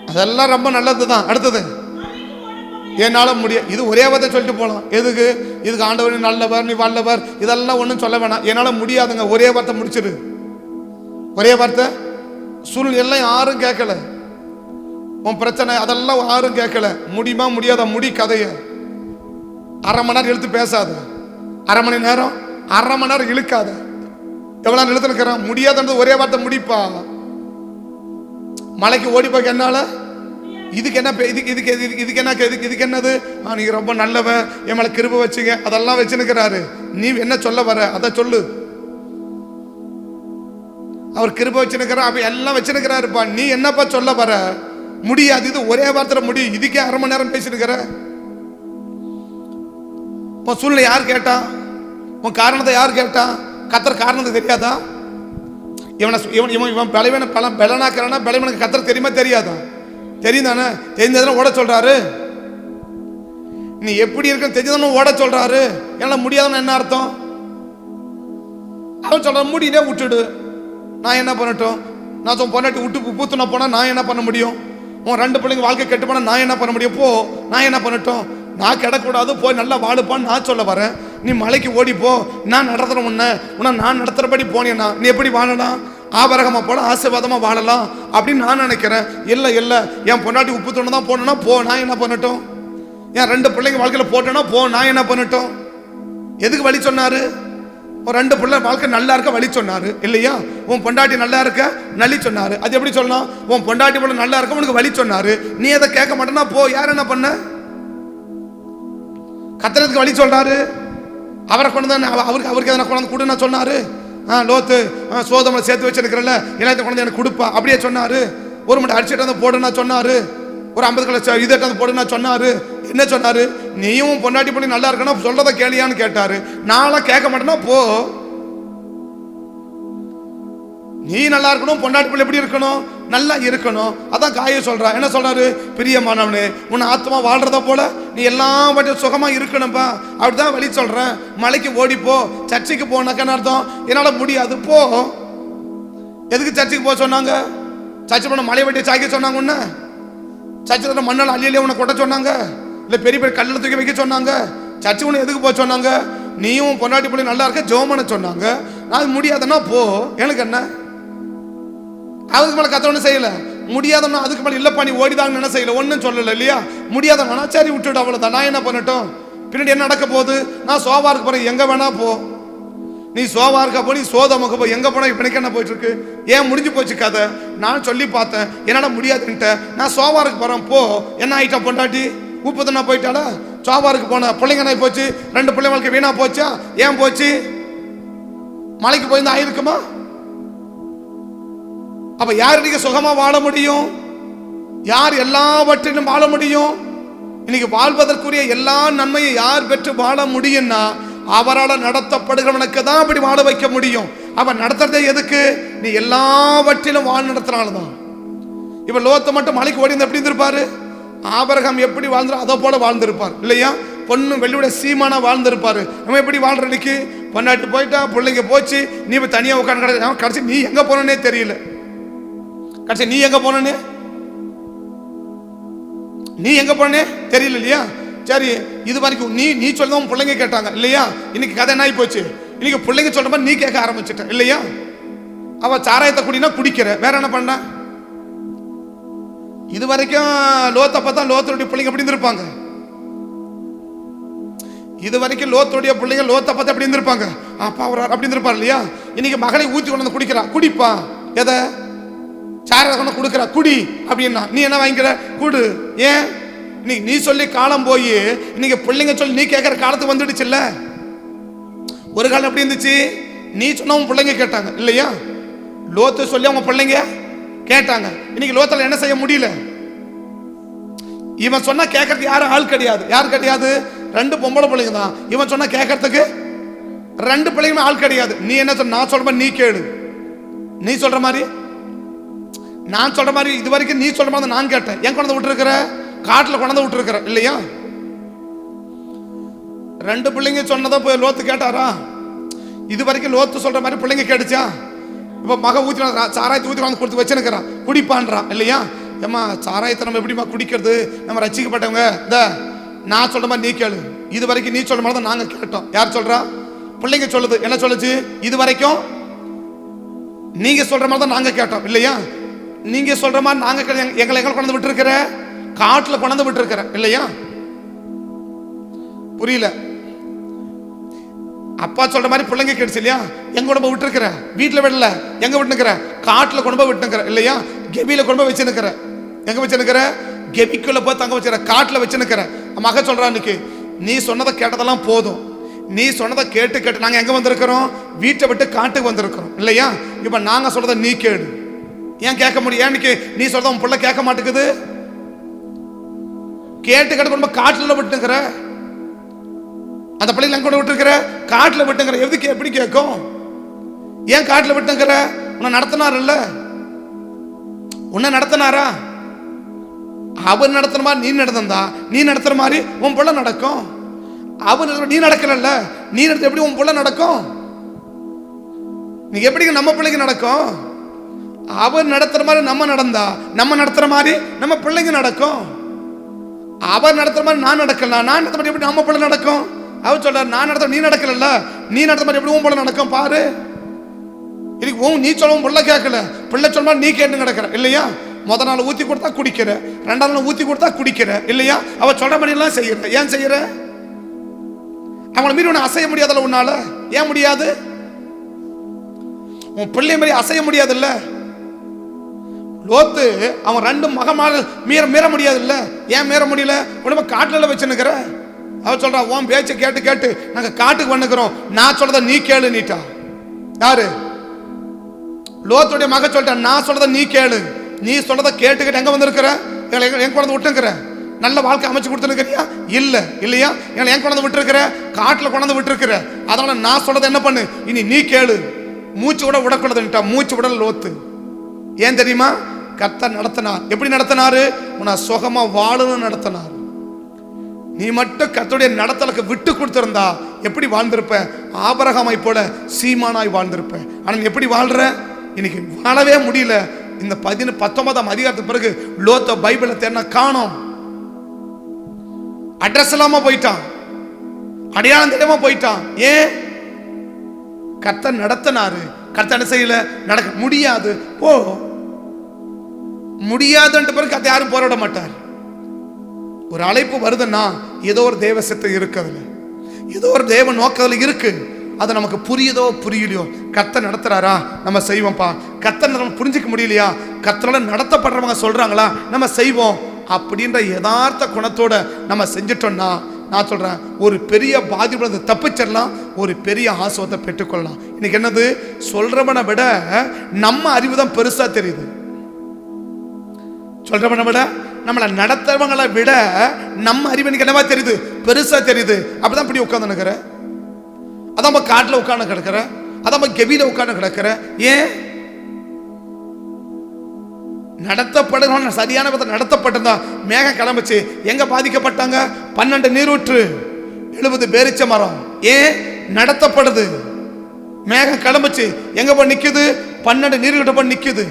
அதெல்லாம் ரொம்ப நல்லதுதான். அடுத்தது என்னால முடியும், இது ஒரே வார்த்தை சொல்லிட்டு போலாம். எதுக்கு? இதுக்கு ஆண்டவர் நல்லவர், நீ வல்லவர், இதெல்லாம் ஒன்றும் சொல்ல வேணாம். என்னால முடியாதுங்க, ஒரே வார்த்தை முடிச்சிரு. ஒரே வார்த்தை. சூழ்நிலை எல்லாம் யாரும் கேட்கல, உன் பிரச்சனை அதெல்லாம் யாரும் கேட்கல. முடியுமா முடியாத முடி கதைய. அரை மணி நேரம் இழுத்து பேசாத, அரை மணி நேரம் இழுக்காத. எவ்வளவு நேரம் இழுத்துருக்கிறான்? முடியாதுன்றது ஒரே வார்த்தை முடிப்பா. மலைக்கு ஓடி போய் என்னால இதுக்கு என்ன, இதுக்கு என்னது? நீங்க ரொம்ப நல்லவன், என் மேல கிருபை வச்சுங்க, அதெல்லாம் வச்சுருக்கிறாரு. நீ என்ன சொல்ல வர அதை சொல்லு. அவர் கிருபை வச்சுருக்கிறார், அப்ப எல்லாம் வச்சுருக்கிறாருப்பா. நீ என்னப்பா சொல்ல வர? முடியாது, இது ஒரே வார்த்தை முடியும். இதுக்கே அரை மணி நேரம் பேசிருக்கிற. உன் சூழ்நிலை யார் கேட்டா? உன் காரணத்தை யார் கேட்டா? கர்த்தர் காரணத்தை தெரியாதா? இவன் பலனாக்கிறானா, பலவனுக்கு கர்த்தர் தெரியுமா தெரியாதா? தெரியும் தானே. தெரிஞ்சதானே ஓட சொல்றாரு. நீ எப்படி இருக்க தெரிஞ்சதானே ஓட சொல்றாரு. என்னால முடியாதுன்னு என்ன அர்த்தம்? அவன் சொல்ற முடியல, விட்டுடு. நான் என்ன பண்ணட்டும்? நான் உன் பொண்டாட்டி விட்டு பூத்துனா போனா நான் என்ன பண்ண முடியும்? உன் 2 பிள்ளைங்க வாழ்க்கை கெட்டு போனா நான் என்ன பண்ண முடியும்? போ, நான் என்ன பண்ணட்டும்? நான் கிடக்கூடாது, போய் நல்லா வாழுப்பான்னு நான் சொல்ல வரேன். நீ மலைக்கு ஓடி போ, நான் நடத்துறேன் உன்னை நான் நடத்துறபடி போனேன்னா நீ எப்படி வாழலாம்? ஆபரகமா போல ஆசீர்வாதமா வாழலாம் அப்படின்னு நான் நினைக்கிறேன். இல்லை என் பொண்டாட்டி உப்பு தூணை தான் போனா போ, நான் என்ன பண்ணட்டும்? என் 2 பிள்ளைங்க வாழ்க்கையில போட்டேன்னா போ, நான் என்ன பண்ணட்டும்? எதுக்கு வழி சொன்னாரு? ஒரு 2 பிள்ளை வாழ்க்கை நல்லா இருக்க வழி சொன்னாரு இல்லையா? உன் பொண்டாட்டி நல்லா இருக்க நல்லி சொன்னாரு. அது எப்படி சொல்லலாம்? உன் பொண்டாட்டி போல நல்லா இருக்க உனக்கு வழி சொன்னாரு. நீ அதை கேட்க மாட்டேன்னா போ. யார் என்ன பண்ண? கத்துறதுக்கு வழி சொல்றாரு. அவரை கொண்டு தான் அவருக்கு எதனா கொண்டாந்து கொடுன்னா சொன்னாரு. லோத்து சோதனை சேர்த்து வச்சிருக்கிறல்ல, எல்லாத்தையும் கொண்டு எனக்கு கொடுப்பா அப்படியே சொன்னாரு. ஒரு மணி அடிச்சுட்டு போடுன்னா சொன்னாரு. ஒரு 50 கிலோ இது போடுன்னா சொன்னாரு. என்ன சொன்னாரு? நீயும் பொண்டாட்டி பண்ணி நல்லா இருக்கணும், சொல்றதை கேளியான்னு கேட்டாரு. நான்லாம் கேட்க மாட்டேன்னா போ. நீ நல்லா இருக்கணும், பொண்டாட்டி பிள்ளை எப்படி இருக்கணும்? நல்லா இருக்கணும். அதான் காய சொல்றா. என்ன சொல்றாரு? பிரியமானவனே, உன் ஆத்மா வாழ்றத போல நீ எல்லாம் மட்டும் சுகமா இருக்கணும்பா. அப்படிதான் வழி சொல்றேன். மலைக்கு ஓடிப்போ, சர்ச்சைக்கு போனாக்கன்னு அர்த்தம். என்னால முடியாது, போ. எதுக்கு சர்ச்சைக்கு போக சொன்னாங்க? சர்ச்சை பண்ண மலை வெட்டி சாய்க்க சொன்னாங்க. உன்ன சர்ச்சை மண்ணால் அள்ளியிலே உன்னை கொட்ட சொன்னாங்க, இல்லை பெரிய பெரிய கல்லில் தூக்கி வைக்க சொன்னாங்க. சர்ச்சை உன்னை எதுக்கு போக சொன்னாங்க? நீயும் பொண்டாட்டி பிள்ளை நல்லா இருக்க ஜோமன சொன்னாங்க. நான் முடியாதுன்னா போ, எனக்கு என்ன? அதுக்கு மேலே கத்தவொன்னு செய்யல. முடியாதவனா அதுக்கு மேலே இல்லைப்பா நீ ஓடிதாங்கன்னு என்ன செய்யல, ஒன்றும் சொல்லலை இல்லையா? முடியாதவனா சரி விட்டுடு, அவ்வளோதான். நான் என்ன பண்ணட்டும்? பின்னாடி என்ன நடக்க போகுது? நான் சோபா இருக்க போறேன், எங்கே வேணா போ. நீ சோவா இருக்க போ, நீ சோதமுக போ, எங்க போனா இப்ப என்ன போயிட்டு இருக்கு? ஏன் முடிஞ்சு போச்சு கதை? நான் சொல்லி பார்த்தேன், என்னால முடியாதுன்ட்டு. நான் சோவாருக்கு போறேன். போ, என்ன ஆயிட்டா பொண்டாட்டி? உப்பு தானே போயிட்டாளா? சோவாருக்கு போன பிள்ளைங்க என்ன போச்சு? 2 பிள்ளைங்களுக்கு வீணா போச்சா? ஏன் போச்சு? மலைக்கு போயிருந்தா ஆயிருக்குமா? அப்ப யார் இன்னைக்கு சுகமா வாழ முடியும்? யார் எல்லாவற்றிலும் வாழ முடியும்? இன்னைக்கு வாழ்வதற்குரிய எல்லா நன்மையை யார் பெற்று வாழ முடியும்னா அவரால் நடத்தப்படுகிறவனுக்கு தான் அப்படி வாழ வைக்க முடியும். அவன் நடத்துறதே எதுக்கு? நீ எல்லாவற்றிலும் வாழ் நடத்துறால்தான். இப்ப லோத்து மட்டும் மலைக்கு ஓடி எப்படி இருந்திருப்பாரு? ஆபிரகாம் எப்படி வாழ்ந்தாரோ அதோ போல வாழ்ந்திருப்பார் இல்லையா? பொண்ணு வெள்ளியோட சீமானா வாழ்ந்திருப்பாரு. நம்ம எப்படி வாழ்ற? இன்னைக்கு பொண்டாட்டி போயிட்டா, பிள்ளைங்க போச்சு, நீ இப்ப தனியா உட்காந்து கடைசி நீ எங்க போனே தெரியல. கடைசி நீ எங்க போனே தெரியல இல்லையா? சரி, இது வரைக்கும் நீ சொல்ல பிள்ளைங்க கேட்டாங்க இல்லையா? இன்னைக்கு கதை என்ன ஆகி போச்சு? இன்னைக்கு பிள்ளைங்க சொல்ற மாதிரி நீ கேட்க ஆரம்பிச்சிட்ட இல்லையா? அவ சாராயத்தை குடினா குடிக்கிற, வேற என்ன பண்ண? இது வரைக்கும் லோத்தை பார்த்தா லோத்தருடைய பிள்ளைங்க எப்படி இருந்திருப்பாங்க? இது வரைக்கும் லோத்தருடைய பிள்ளைங்க லோத்தை பார்த்தா எப்படி இருந்திருப்பாங்க? அப்பா அவர் அப்படி இருந்திருப்பார் இல்லையா? இன்னைக்கு மகளை ஊத்தி கொண்டு வந்து குடிக்கிறா, குடிப்பா. எதை? சாராயத்தை கொண்டு கொடுக்குறா, குடி அப்படின்னா நீ என்ன வாங்கிக்கிற? குடு. ஏன்? நீ சொல்லி காலம் போய் இன்னைக்கு பிள்ளைங்க சொல்லி நீ கேட்கிற காலத்துக்கு வந்துடுச்சு இல்ல? ஒரு காலம் எப்படி இருந்துச்சு? நீ சொன்ன உன் பிள்ளைங்க கேட்டாங்க இல்லையா? லோத்து சொல்லி அவங்க பிள்ளைங்க கேட்டாங்க. இன்னைக்கு லோத்துல என்ன செய்ய முடியல? இவன் சொன்னா கேட்கறது யாரும் ஆள் கிடையாது. யார் கிடையாது? 2 பொம்பளை பிள்ளைங்க தான். இவன் சொன்னா கேட்கறதுக்கு 2 பிள்ளைங்க ஆள் கிடையாது. நீ என்ன சொன்ன? நான் சொல்ற மாதிரி நீ கேளு. நீ சொல்ற மாதிரி நான் சொல்ற மாதிரி இது வரைக்கும் நீ சொல்ற மாதிரி நான் கேட்டேன். ஏன் கொண்டு விட்டு இருக்கிற? காட்டுல கொண்டு விட்டு இருக்கிற இல்லையா? 2 பிள்ளைங்க சொன்னதை போய் லோத்து கேட்டாரா? இது வரைக்கும் லோத்து சொல்ற மாதிரி பிள்ளைங்க கேட்டுச்சா? இப்ப மக ஊத்தி சாராயத்தை ஊத்தி வந்து கொடுத்து வச்சுருக்கிறான், குடிப்பான்றான் இல்லையா? ஏமா சாராயத்தை நம்ம எப்படிமா குடிக்கிறது? நம்ம ரசிக்கப்பட்டவங்க. நான் சொல்ற மாதிரி நீ கேளு. இது வரைக்கும் நீ சொல்ற மாதிரி தான் நாங்க கேட்டோம். யார் சொல்றா? பிள்ளைங்க சொல்லுது. என்ன சொல்லுச்சு? இது வரைக்கும் நீங்க சொல்ற மாதிரி தான் நாங்க கேட்டோம் இல்லையா? நீங்க சொல்ற மாதிரி நாங்க எங்களை கொண்டு விட்டு இருக்கிற காட்டுல கொண்டு விட்டு இருக்கிற இல்லையா? புரியல? அப்பா சொல்ற மாதிரி பிள்ளைங்க கேட்டுச்சு இல்லையா? எங்க கொண்டு போய் விட்டுருக்கிற? வீட்டுல விடல, எங்க விட்டுனுக்கிற? காட்டுல கொண்டு போய் விட்டுனுக்கிற இல்லையா? கெபியில கொண்டு போய் வச்சுனுக்கிற. எங்க வச்சுனுக்கிற? கெபிக்குள்ள போய் தங்க வச்சுக்கிற, காட்டுல வச்சுனுக்கிற. மக சொல்றா, இன்னைக்கு நீ சொன்னதை கேட்டதெல்லாம் போதும். நீ சொன்னதை கேட்டு கேட்டு நாங்க எங்க வந்திருக்கிறோம்? வீட்டை விட்டு காட்டுக்கு வந்திருக்கிறோம் இல்லையா? இப்ப நாங்க சொல்றதை நீ கேடு. ஏன் கேட்க முடியும்? இன்னைக்கு நீ சொல்றத உன் பிள்ளை கேட்க மாட்டேங்குது. கேட்டு கேட்டு கொண்டு போய் காட்டுல விட்டுங்கிற. அந்த பிள்ளைங்க எங்க கொண்டு விட்டுருக்கிற? காட்டுல விட்டுங்கிற. எதுக்கு? எப்படி கேட்கும்? ஏன் காட்டுல விட்டுங்கிற? உன்னை நடத்தினார் இல்ல? உன்னை நடத்தினாரா? அவர் நடத்துற மாதிரி நீ நடந்தா நீ நடத்துற மாதிரி உன் பிள்ளை நடக்கும். அவர் நீ நடக்கல, நீ நடத்த எப்படி உன் பிள்ளை நடக்கும்? நீ எப்படி நம்ம பிள்ளைங்க நடக்கும்? அவர் நடத்துற மாதிரி நம்ம நடந்தா நம்ம நடத்துற மாதிரி நம்ம பிள்ளைங்க நடக்கும். அவர் நடத்துற மாதிரி நான் நடக்கல, நான் நடத்த மாதிரி எப்படி நம்ம பிள்ளை நடக்கும்? அவர் சொல்றாரு, நான் நடத்த நீ நடக்கல, நீ நடத்த மாதிரி எப்படி உன் பிள்ளை நடக்கும் பாரு. இதுக்கு நீ சொல்லவும் பிள்ளை கேட்கல, பிள்ளை சொல்ல நீ கேட்டு நடக்கிற இல்லையா? முத நாள் ஊத்தி கொடுத்தா குடிக்கிற, 2ஆம் நாள் ஊத்தி கொடுத்தா குடிக்கிற இல்லையா? அவ சொல்ற மாதிரி எல்லாம் செய்யற. ஏன் செய்யற? அவங்கள மீறி உன்னை அசைய முடியாதுல்ல உன்னால. ஏன் முடியாது? உன் பிள்ளை மாதிரி அசைய முடியாது இல்ல? லோத்து அவன் 2 மகமார்கள் மீற முடியாது இல்ல? ஏன் மீற முடியல? உடம்ப காட்டுல வச்சுன்னுக்கிற. அவ சொல்றா, உன் பேச்சை கேட்டு கேட்டு நாங்க காட்டுக்கு வந்துக்கிறோம், நான் சொல்றத நீ கேளு நீட்டா. யாரு? லோத்துடைய மக சொல்லிட்ட, நான் சொல்றத நீ கேளு. நீ சொல்றத கேட்டு கேட்டு எங்க வந்திருக்கிற? என் குழந்தை விட்டுங்கிற. நல்ல வாழ்க்கை அமைச்சு கொடுத்துருக்கிறியா? இல்ல இல்லையா? எங்களை என் குழந்தை விட்டுருக்கிற, காட்டுல கொண்டு விட்டுருக்கிற. அதனால நான் சொல்றத என்ன பண்ணு, இனி நீ கேளு. மூச்சு விட விடக்கூடாதுன்ட்டா. மூச்சு விடல லோத்து. ஏன் தெரியுமா? கர்த்தர் நடத்தினார். எப்படி நடத்தினாரு? உன்னை சுகமா வாழணும் நடத்தினார். நீ மட்டும் கர்த்தருடைய நடத்தலுக்கு விட்டு கொடுத்திருந்தா எப்படி வாழ்ந்திருப்ப? ஆபிரகாமை போல சீமானாய் வாழ்ந்திருப்ப. ஆனா எப்படி வாழ்ற? இன்னைக்கு வாழவே முடியல. இந்த 19ஆம் அதிகாரத்துக்கு பிறகு லோத்த பைபிளை தேடினா காணோம். அட்ரஸ் இல்லாம போயிட்டான், அடையாளம் தெரியாம போயிட்டான். ஏன்? கர்த்தர் நடத்தினாரு. கர்த்தர் என்ன செய்யல? நடக்க முடியாது போ முடியாதுன்ற பிறகு கர்த்தர் யாரும் போராட மாட்டார். ஒரு அழைப்பு வருதுன்னா ஏதோ ஒரு தேவ சித்தம் இருக்குதுல, ஏதோ ஒரு தேவ நோக்கத்துல இருக்கு. அது நமக்கு புரியுதோ புரியலையோ, கர்த்தர் நடத்துறாரா நம்ம செய்வோம்ப்பா. கர்த்தர் நம்ம புரிஞ்சிக்க முடியலையா, கர்த்தரால நடத்தப்படுறவங்க சொல்றாங்களா நம்ம செய்வோம் அப்படின்ற யதார்த்த குணத்தோட நம்ம செஞ்சிட்டோம்னா, நான் சொல்றேன், ஒரு பெரிய பாதிப்பு தப்பிச்சிடலாம், ஒரு பெரிய ஆசீர்வாதத்தை பெற்றுக்கொள்ளலாம். இன்னைக்கு என்னது, சொல்றவனை விட நம்ம அறிவு தான் பெருசா தெரியுது. சொல்றவனை விட நம்மளை நடத்துறவங்களை விட நம்ம அறிவு எனக்கு என்னவா தெரியுது, பெருசா தெரியுது. அப்பதான் இப்படி உட்கார்ந்து நிக்கிற, அதான் காட்டுல உட்கார்ந்து கிடக்கிற, அதான் கெவியில உட்கார்ந்து கிடக்கிற. ஏன் நடத்தப்பட சரியான விதம் நடத்தப்பட்டதா? மேகம் கிளம்பிச்சு, எங்க பாதிக்கப்பட்டாங்க? 12 நீரூற்று, 70 பேரிச்ச மரம். ஏன் நடத்தப்படுது? மேகம் கிளம்பிச்சு, எங்க போய் நிக்குது? 12 நீரூற்று போய் நிக்குது,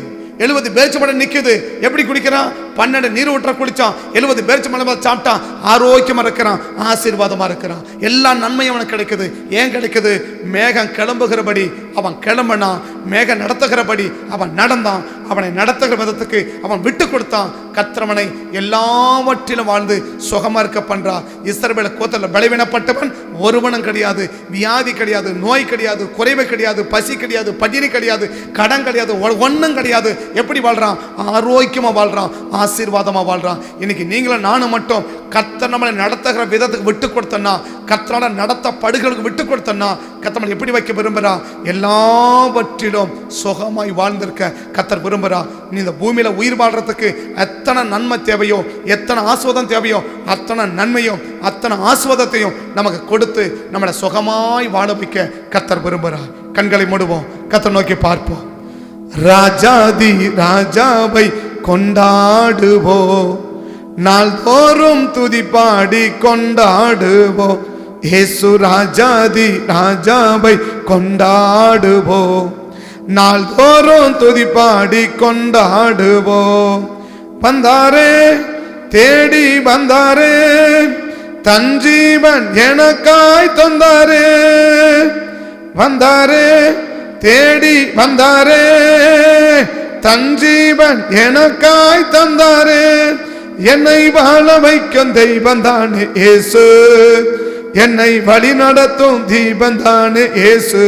70 பேரிச்ச மரம் நிக்குது. எப்படி குடிக்கிறான்? 12 நீர் ஊற்ற குடிச்சான், 70 பேரிச்ச மரம் சாப்பிட்டான், ஆரோக்கியமா இருக்கிறான், ஆசீர்வாதமா இருக்கிறான், எல்லா நன்மையும் அவனுக்கு கிடைக்குது. ஏன் கிடைக்குது? மேகம் கிளம்புகிறபடி அவன் கிளம்பினா, மேகம் நடத்துகிறபடி அவன் நடந்தான், அவனை நடத்துகிற விதத்துக்கு அவன் விட்டு கொடுத்தான். கர்த்தர் எல்லாவற்றிலும் வாழ்ந்து சுகமா இருக்க பண்றார். இஸ்ரவேல் கோத்திரத்தில் பலவீனப்பட்டவன் ஒருவனும் கிடையாது, வியாதி கிடையாது, நோய் கிடையாது, குறைவு கிடையாது, பசி கிடையாது, பட்டினி கிடையாது, கடன் கிடையாது, ஒன்றும் கிடையாது. எப்படி வாழ்றான்? ஆரோக்கியமா வாழ்றான், ஆசீர்வாதமா வாழ்றான். இன்னைக்கு நீங்களும் நானும் மட்டும் கர்த்தர் நம்மளை நடத்துகிற விதத்துக்கு விட்டு கொடுத்தோம்னா, கர்த்தரால நடத்தப்படுகளுக்கு விட்டு கொடுத்தோம்னா, கர்த்தர் எப்படி வைக்க விரும்புறா? எல்லாவற்றிலும் சுகமாய் வாழ்ந்திருக்க கர்த்தர் விரும்புறா. நீ இந்த பூமியில உயிர் வாழ்றதுக்கு எத்தனை நன்மை தேவையோ, எத்தனை ஆசீர்வாதம் தேவையோ, அத்தனை நன்மையும் அத்தனை ஆசீர்வாதத்தையும் நமக்கு கொடுத்து நம்மளை சுகமாய் வாழ வைக்க கர்த்தர் விரும்புறா. கண்களை மூடுவோம், கர்த்தர் நோக்கி பார்ப்போம். ராஜாதி ராஜாவை கொண்டாடுவோம், நாள்தோறும் துதி பாடி கொண்டாடுவோம். இயேசு ராஜாதி ராஜாவை கொண்டாடுவோம், நாள்தோறும் துதி பாடி கொண்டாடுவோம். வந்தாரே, தேடி வந்தாரே, தன் ஜீவன் எனக்காய் தந்தாரே. வந்தாரே, தேடி வந்தாரே, தன் ஜீவன் எனக்காய் தந்தாரே. என்னை வாழ வைக்கும் தெய்வம் தானே இயேசு, என்னை வழி நடத்தும் தீபம் தானே இயேசு.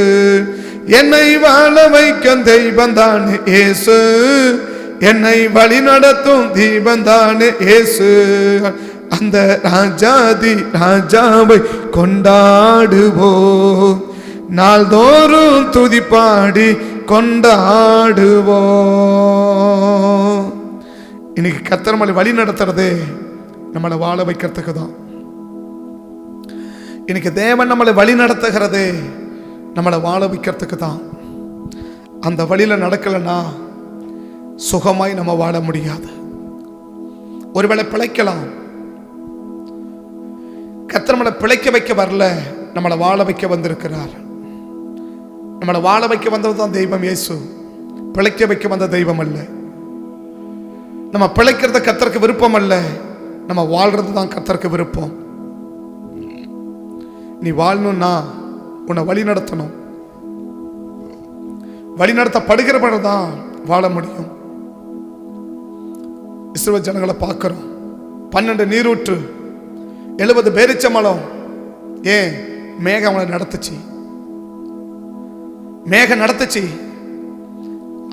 என்னை வாழ வைக்கும் தெய்வம் தானே இயேசு, என்னை வழி நடத்தும் தீபம் தானே இயேசு. அந்த ராஜாதி ராஜாவை கொண்டாடுவோம், நாள்தோறும் துதி பாடி கொண்டாடுவோம். இன்னைக்கு கர்த்தர் நம்மளை வழி நடத்துறது நம்மளை வாழ வைக்கிறதுக்கு தான். இன்னைக்கு தேவன் நம்மளை வழி நடத்துகிறது நம்மளை வாழ வைக்கிறதுக்கு தான். அந்த வழியில நடக்கலைன்னா சுகமாய் நம்ம வாழ முடியாது. ஒருவேளை பிழைக்கலாம், கர்த்தர் நம்மளை பிழைக்க வைக்க வரல, நம்மளை வாழ வைக்க வந்திருக்கிறார். நம்மளை வாழ வைக்க வந்தது தான் தெய்வம் இயேசு, பிழைக்க வைக்க வந்த தெய்வம் அல்ல. நம்ம பிழைக்கிறது கர்த்தருக்கு விருப்பம் அல்ல, நம்ம வாழ்றது தான் கர்த்தருக்கு விருப்பம். நீ வாழணும்னா உன்னை வழி நடத்தணும், வழி நடத்தப்படுகிறவங்க தான் வாழ முடியும். இஸ்ரவேல் ஜனங்களை பார்க்கிறோம், 12 நீரூற்று, 70 பேரிச்ச மரம். ஏன்? மேகம் அவங்களை நடத்துச்சு, மேகம் நடத்துச்சு.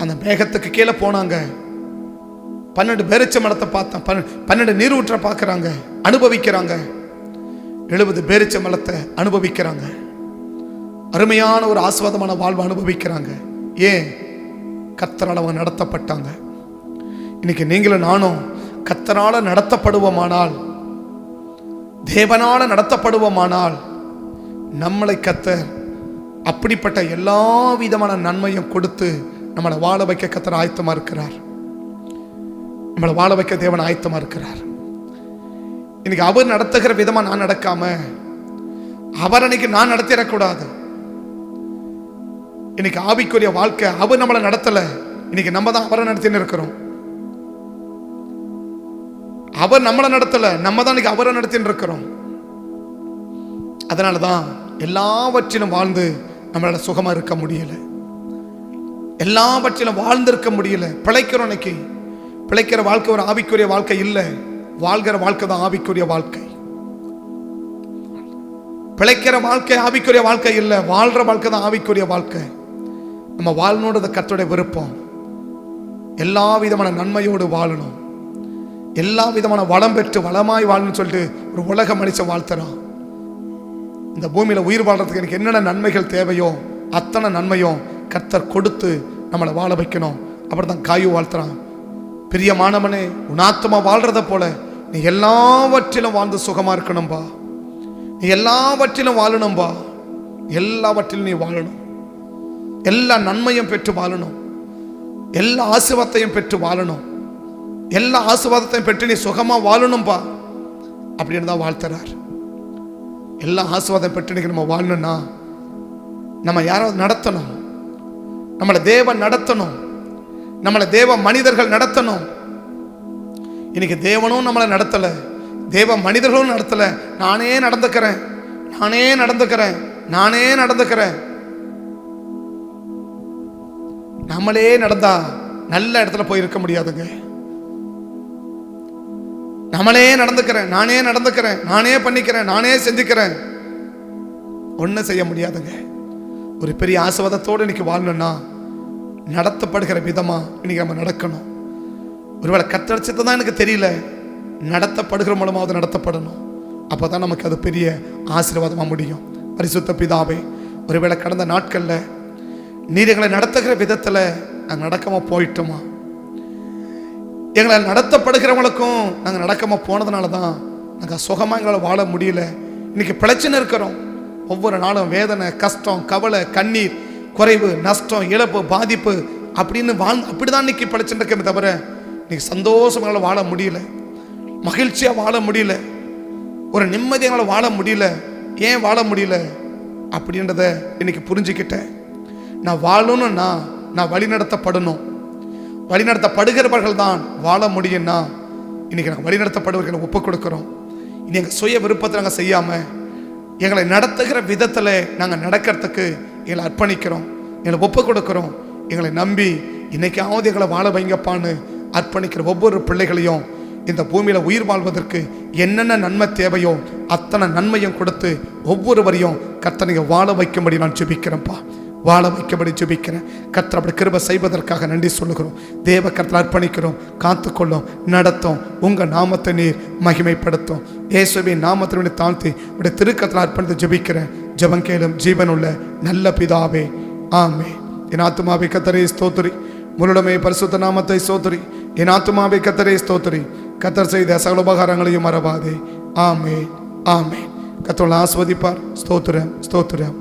அந்த மேகத்துக்கு கீழே போனாங்க, 12 பேரிச்ச மரத்தை பார்த்தா, 12 நீரூற்றை பார்க்குறாங்க, அனுபவிக்கிறாங்க. 70 பேரிச்ச மரத்தை அனுபவிக்கிறாங்க, அருமையான ஒரு ஆசீர்வாதமான வாழ்வை அனுபவிக்கிறாங்க. ஏன்? கர்த்தரால் அவங்க நடத்தப்பட்டாங்க. இன்னைக்கு நீங்களும் நானும் கர்த்தரால நடத்தப்படுவோமானால், தேவனால நடத்தப்படுவோமானால், நம்மளை கர்த்தர் அப்படிப்பட்ட எல்லா விதமான நன்மையும் கொடுத்து நம்மளை வாழ வைக்க கர்த்தர் ஆயத்தமா இருக்கிறார். நம்மளை வாழ வைக்க தேவன் ஆயத்தமா இருக்கிறார். இன்னைக்கு அவர் நடத்துகிற விதமா நான் நடக்காம, அவர் அன்னைக்கு நான் நடத்திடக்கூடாது. இன்னைக்கு ஆவிக்குரிய வாழ்க்கை அவர் நம்மளை நடத்தல, இன்னைக்கு நம்ம தான் அவரை நடத்தின்னு இருக்கிறோம். அவர் நம்மளை நடத்தல, நம்ம தான் இன்னைக்கு அவரை நடத்தின்னு இருக்கிறோம். அதனாலதான் எல்லாவற்றிலும் வாழ்ந்து நம்மளால சுகமா இருக்க முடியல, எல்லாவற்றிலும் வாழ்ந்திருக்க முடியல. பிழைக்கிறோம். இன்னைக்கு பிழைக்கிற வாழ்க்கை ஒரு ஆவிக்குரிய வாழ்க்கை இல்லை, வாழ்கிற வாழ்க்கை தான் ஆவிக்குரிய வாழ்க்கை. பிழைக்கிற வாழ்க்கை ஆவிக்குரிய வாழ்க்கை இல்லை, வாழ்ற வாழ்க்கை தான் ஆவிக்குரிய வாழ்க்கை. நம்ம வாழணுன்றது கர்த்தருடைய விருப்பம். எல்லா விதமான நன்மையோடு வாழணும், எல்லா விதமான வளம் பெற்று வளமாய் வாழணும்னு சொல்லிட்டு ஒரு உலக மனுஷன் வாழ்த்துறான். இந்த பூமியில உயிர் வாழ்றதுக்கு எனக்கு என்னென்ன நன்மைகள் தேவையோ அத்தனை நன்மையும் கர்த்தர் கொடுத்து நம்மளை வாழ வைக்கணும். அப்படிதான் காயு வாழ்த்துறான். பிரியமானவனே, உன் ஆத்துமா வாழ்றத போல நீ எல்லாவற்றிலும் வாழ்ந்து சுகமா இருக்கணும்பா. நீ எல்லாவற்றிலும் வாழணும்பா. எல்லாவற்றிலும் நீ வாழணும். எல்லா நன்மையும் பெற்று வாழணும். எல்லா ஆசீர்வாதத்தையும் பெற்று வாழணும். எல்லா ஆசீர்வாதத்தையும் பெற்று நீ சுகமா வாழணும்பா அப்படின்னு தான் வாழ்த்துறார். எல்லா ஆசீர்வாதம் பெற்று நம்ம வாழணும்னா நம்ம யாராவது நடத்தணும், நம்மளை தேவன் நடத்தணும், நம்மளை தேவ மனிதர்கள் நடத்தணும். இன்னைக்கு தேவனும் நம்மளை நடத்தலை, தேவ மனிதர்களும் நடத்தலை. நானே நடந்துக்கிறேன், நானே நடந்துக்கிறேன், நானே நடந்துக்கிறேன். நம்மளே நடந்தா நல்ல இடத்துல போய் இருக்க முடியாதுங்க. நம்மளே நடந்துக்கிறேன், நானே நடந்துக்கிறேன், நானே பண்ணிக்கிறேன், நானே செஞ்சுக்கிறேன், ஒன்றும் செய்ய முடியாதுங்க. ஒரு பெரிய ஆசீர்வாதத்தோடு இன்னைக்கு வாழணும்னா நடத்தப்படுகிற விதமா இன்னைக்கு நம்ம நடக்கணும். ஒருவேளை கத்தடிச்சது தான் எனக்கு தெரியல, நடத்தப்படுகிற மூலமாவது நடத்தப்படணும். அப்போதான் நமக்கு அது பெரிய ஆசீர்வாதமாக முடியும். பரிசுத்த பிதாவே, ஒருவேளை கடந்த நாட்களில் நீர் எங்களை நடத்துகிற விதத்தில் நாங்கள் நடக்காம போயிட்டோமா, எங்களை நடத்தப்படுகிறவங்களுக்கும் நாங்கள் நடக்காம போனதுனால தான் நாங்கள் சுகமாக எங்களால் வாழ முடியல. இன்னைக்கு பிழைச்சின்னு இருக்கிறோம். ஒவ்வொரு நாளும் வேதனை, கஷ்டம், கவலை, கண்ணீர், குறைவு, நஷ்டம், இழப்பு, பாதிப்பு அப்படின்னு அப்படிதான் இன்னைக்கு பிழைச்சுட்டு இருக்கே தவிர இன்னைக்கு சந்தோஷமாக வாழ முடியல, மகிழ்ச்சியாக வாழ முடியல, ஒரு நிம்மதியாக வாழ முடியல. ஏன் வாழ முடியல அப்படின்றத இன்னைக்கு புரிஞ்சுக்கிட்டேன். நான் வாழணும்னா நான் வழிநடத்தப்படணும். வழிநடத்தப்படுகிறவர்கள் தான் வாழ முடியும்னா இன்னைக்கு நாங்கள் வழிநடத்தப்படுவர்களை ஒப்புக் கொடுக்குறோம். இனி எங்கள் சுய விருப்பத்தை நாங்கள் செய்யாமல் எங்களை நடத்துகிற விதத்தில் நாங்கள் நடக்கிறதுக்கு எங்களை அர்ப்பணிக்கிறோம், எங்களை ஒப்புக் கொடுக்குறோம். எங்களை நம்பி இன்னைக்காவது எங்களை வாழ வைங்கப்பான்னு அர்ப்பணிக்கிற ஒவ்வொரு பிள்ளைகளையும் இந்த பூமியில் உயிர் வாழ்வதற்கு என்னென்ன நன்மை தேவையோ அத்தனை நன்மையும் கொடுத்து ஒவ்வொருவரையும் கர்த்தனை வாழ வைக்கும்படி நான் ஜெபிக்கிறேன்ப்பா. வாழ வைக்கபடி ஜெபிக்கிறேன். கர்த்தர் அப்படி கிருபை செய்வதற்காக நன்றி சொல்லுகிறோம். தேவ கர்த்தர் அர்ப்பணிக்கிறோம். காத்துக்கொள்ளும், நடத்தும், உங்கள் நாமத்தை நீர் மகிமைப்படுத்தும். இயேசுவின் நாமத்தை தாழ்த்தி உடைய திருக்கத்தில் அர்ப்பணித்து ஜெபிக்கிறேன். ஜெபம் கேளும் ஜீவனுள்ள நல்ல பிதாவே, ஆமே. என் ஆத்துமாவை கர்த்தரே ஸ்தோத்திரி, முழுடமே பரிசுத்த நாமத்தை ஸ்தோத்திரி. என் ஆத்துமாவை கர்த்தரே ஸ்தோத்திரி, கர்த்தர் செய்த சகல உபகாரங்களையும் மறவாதே. ஆமே, ஆமே. கர்த்தர் ஆஸ்வதிப்பார். ஸ்தோத்திரம், ஸ்தோத்திரம்.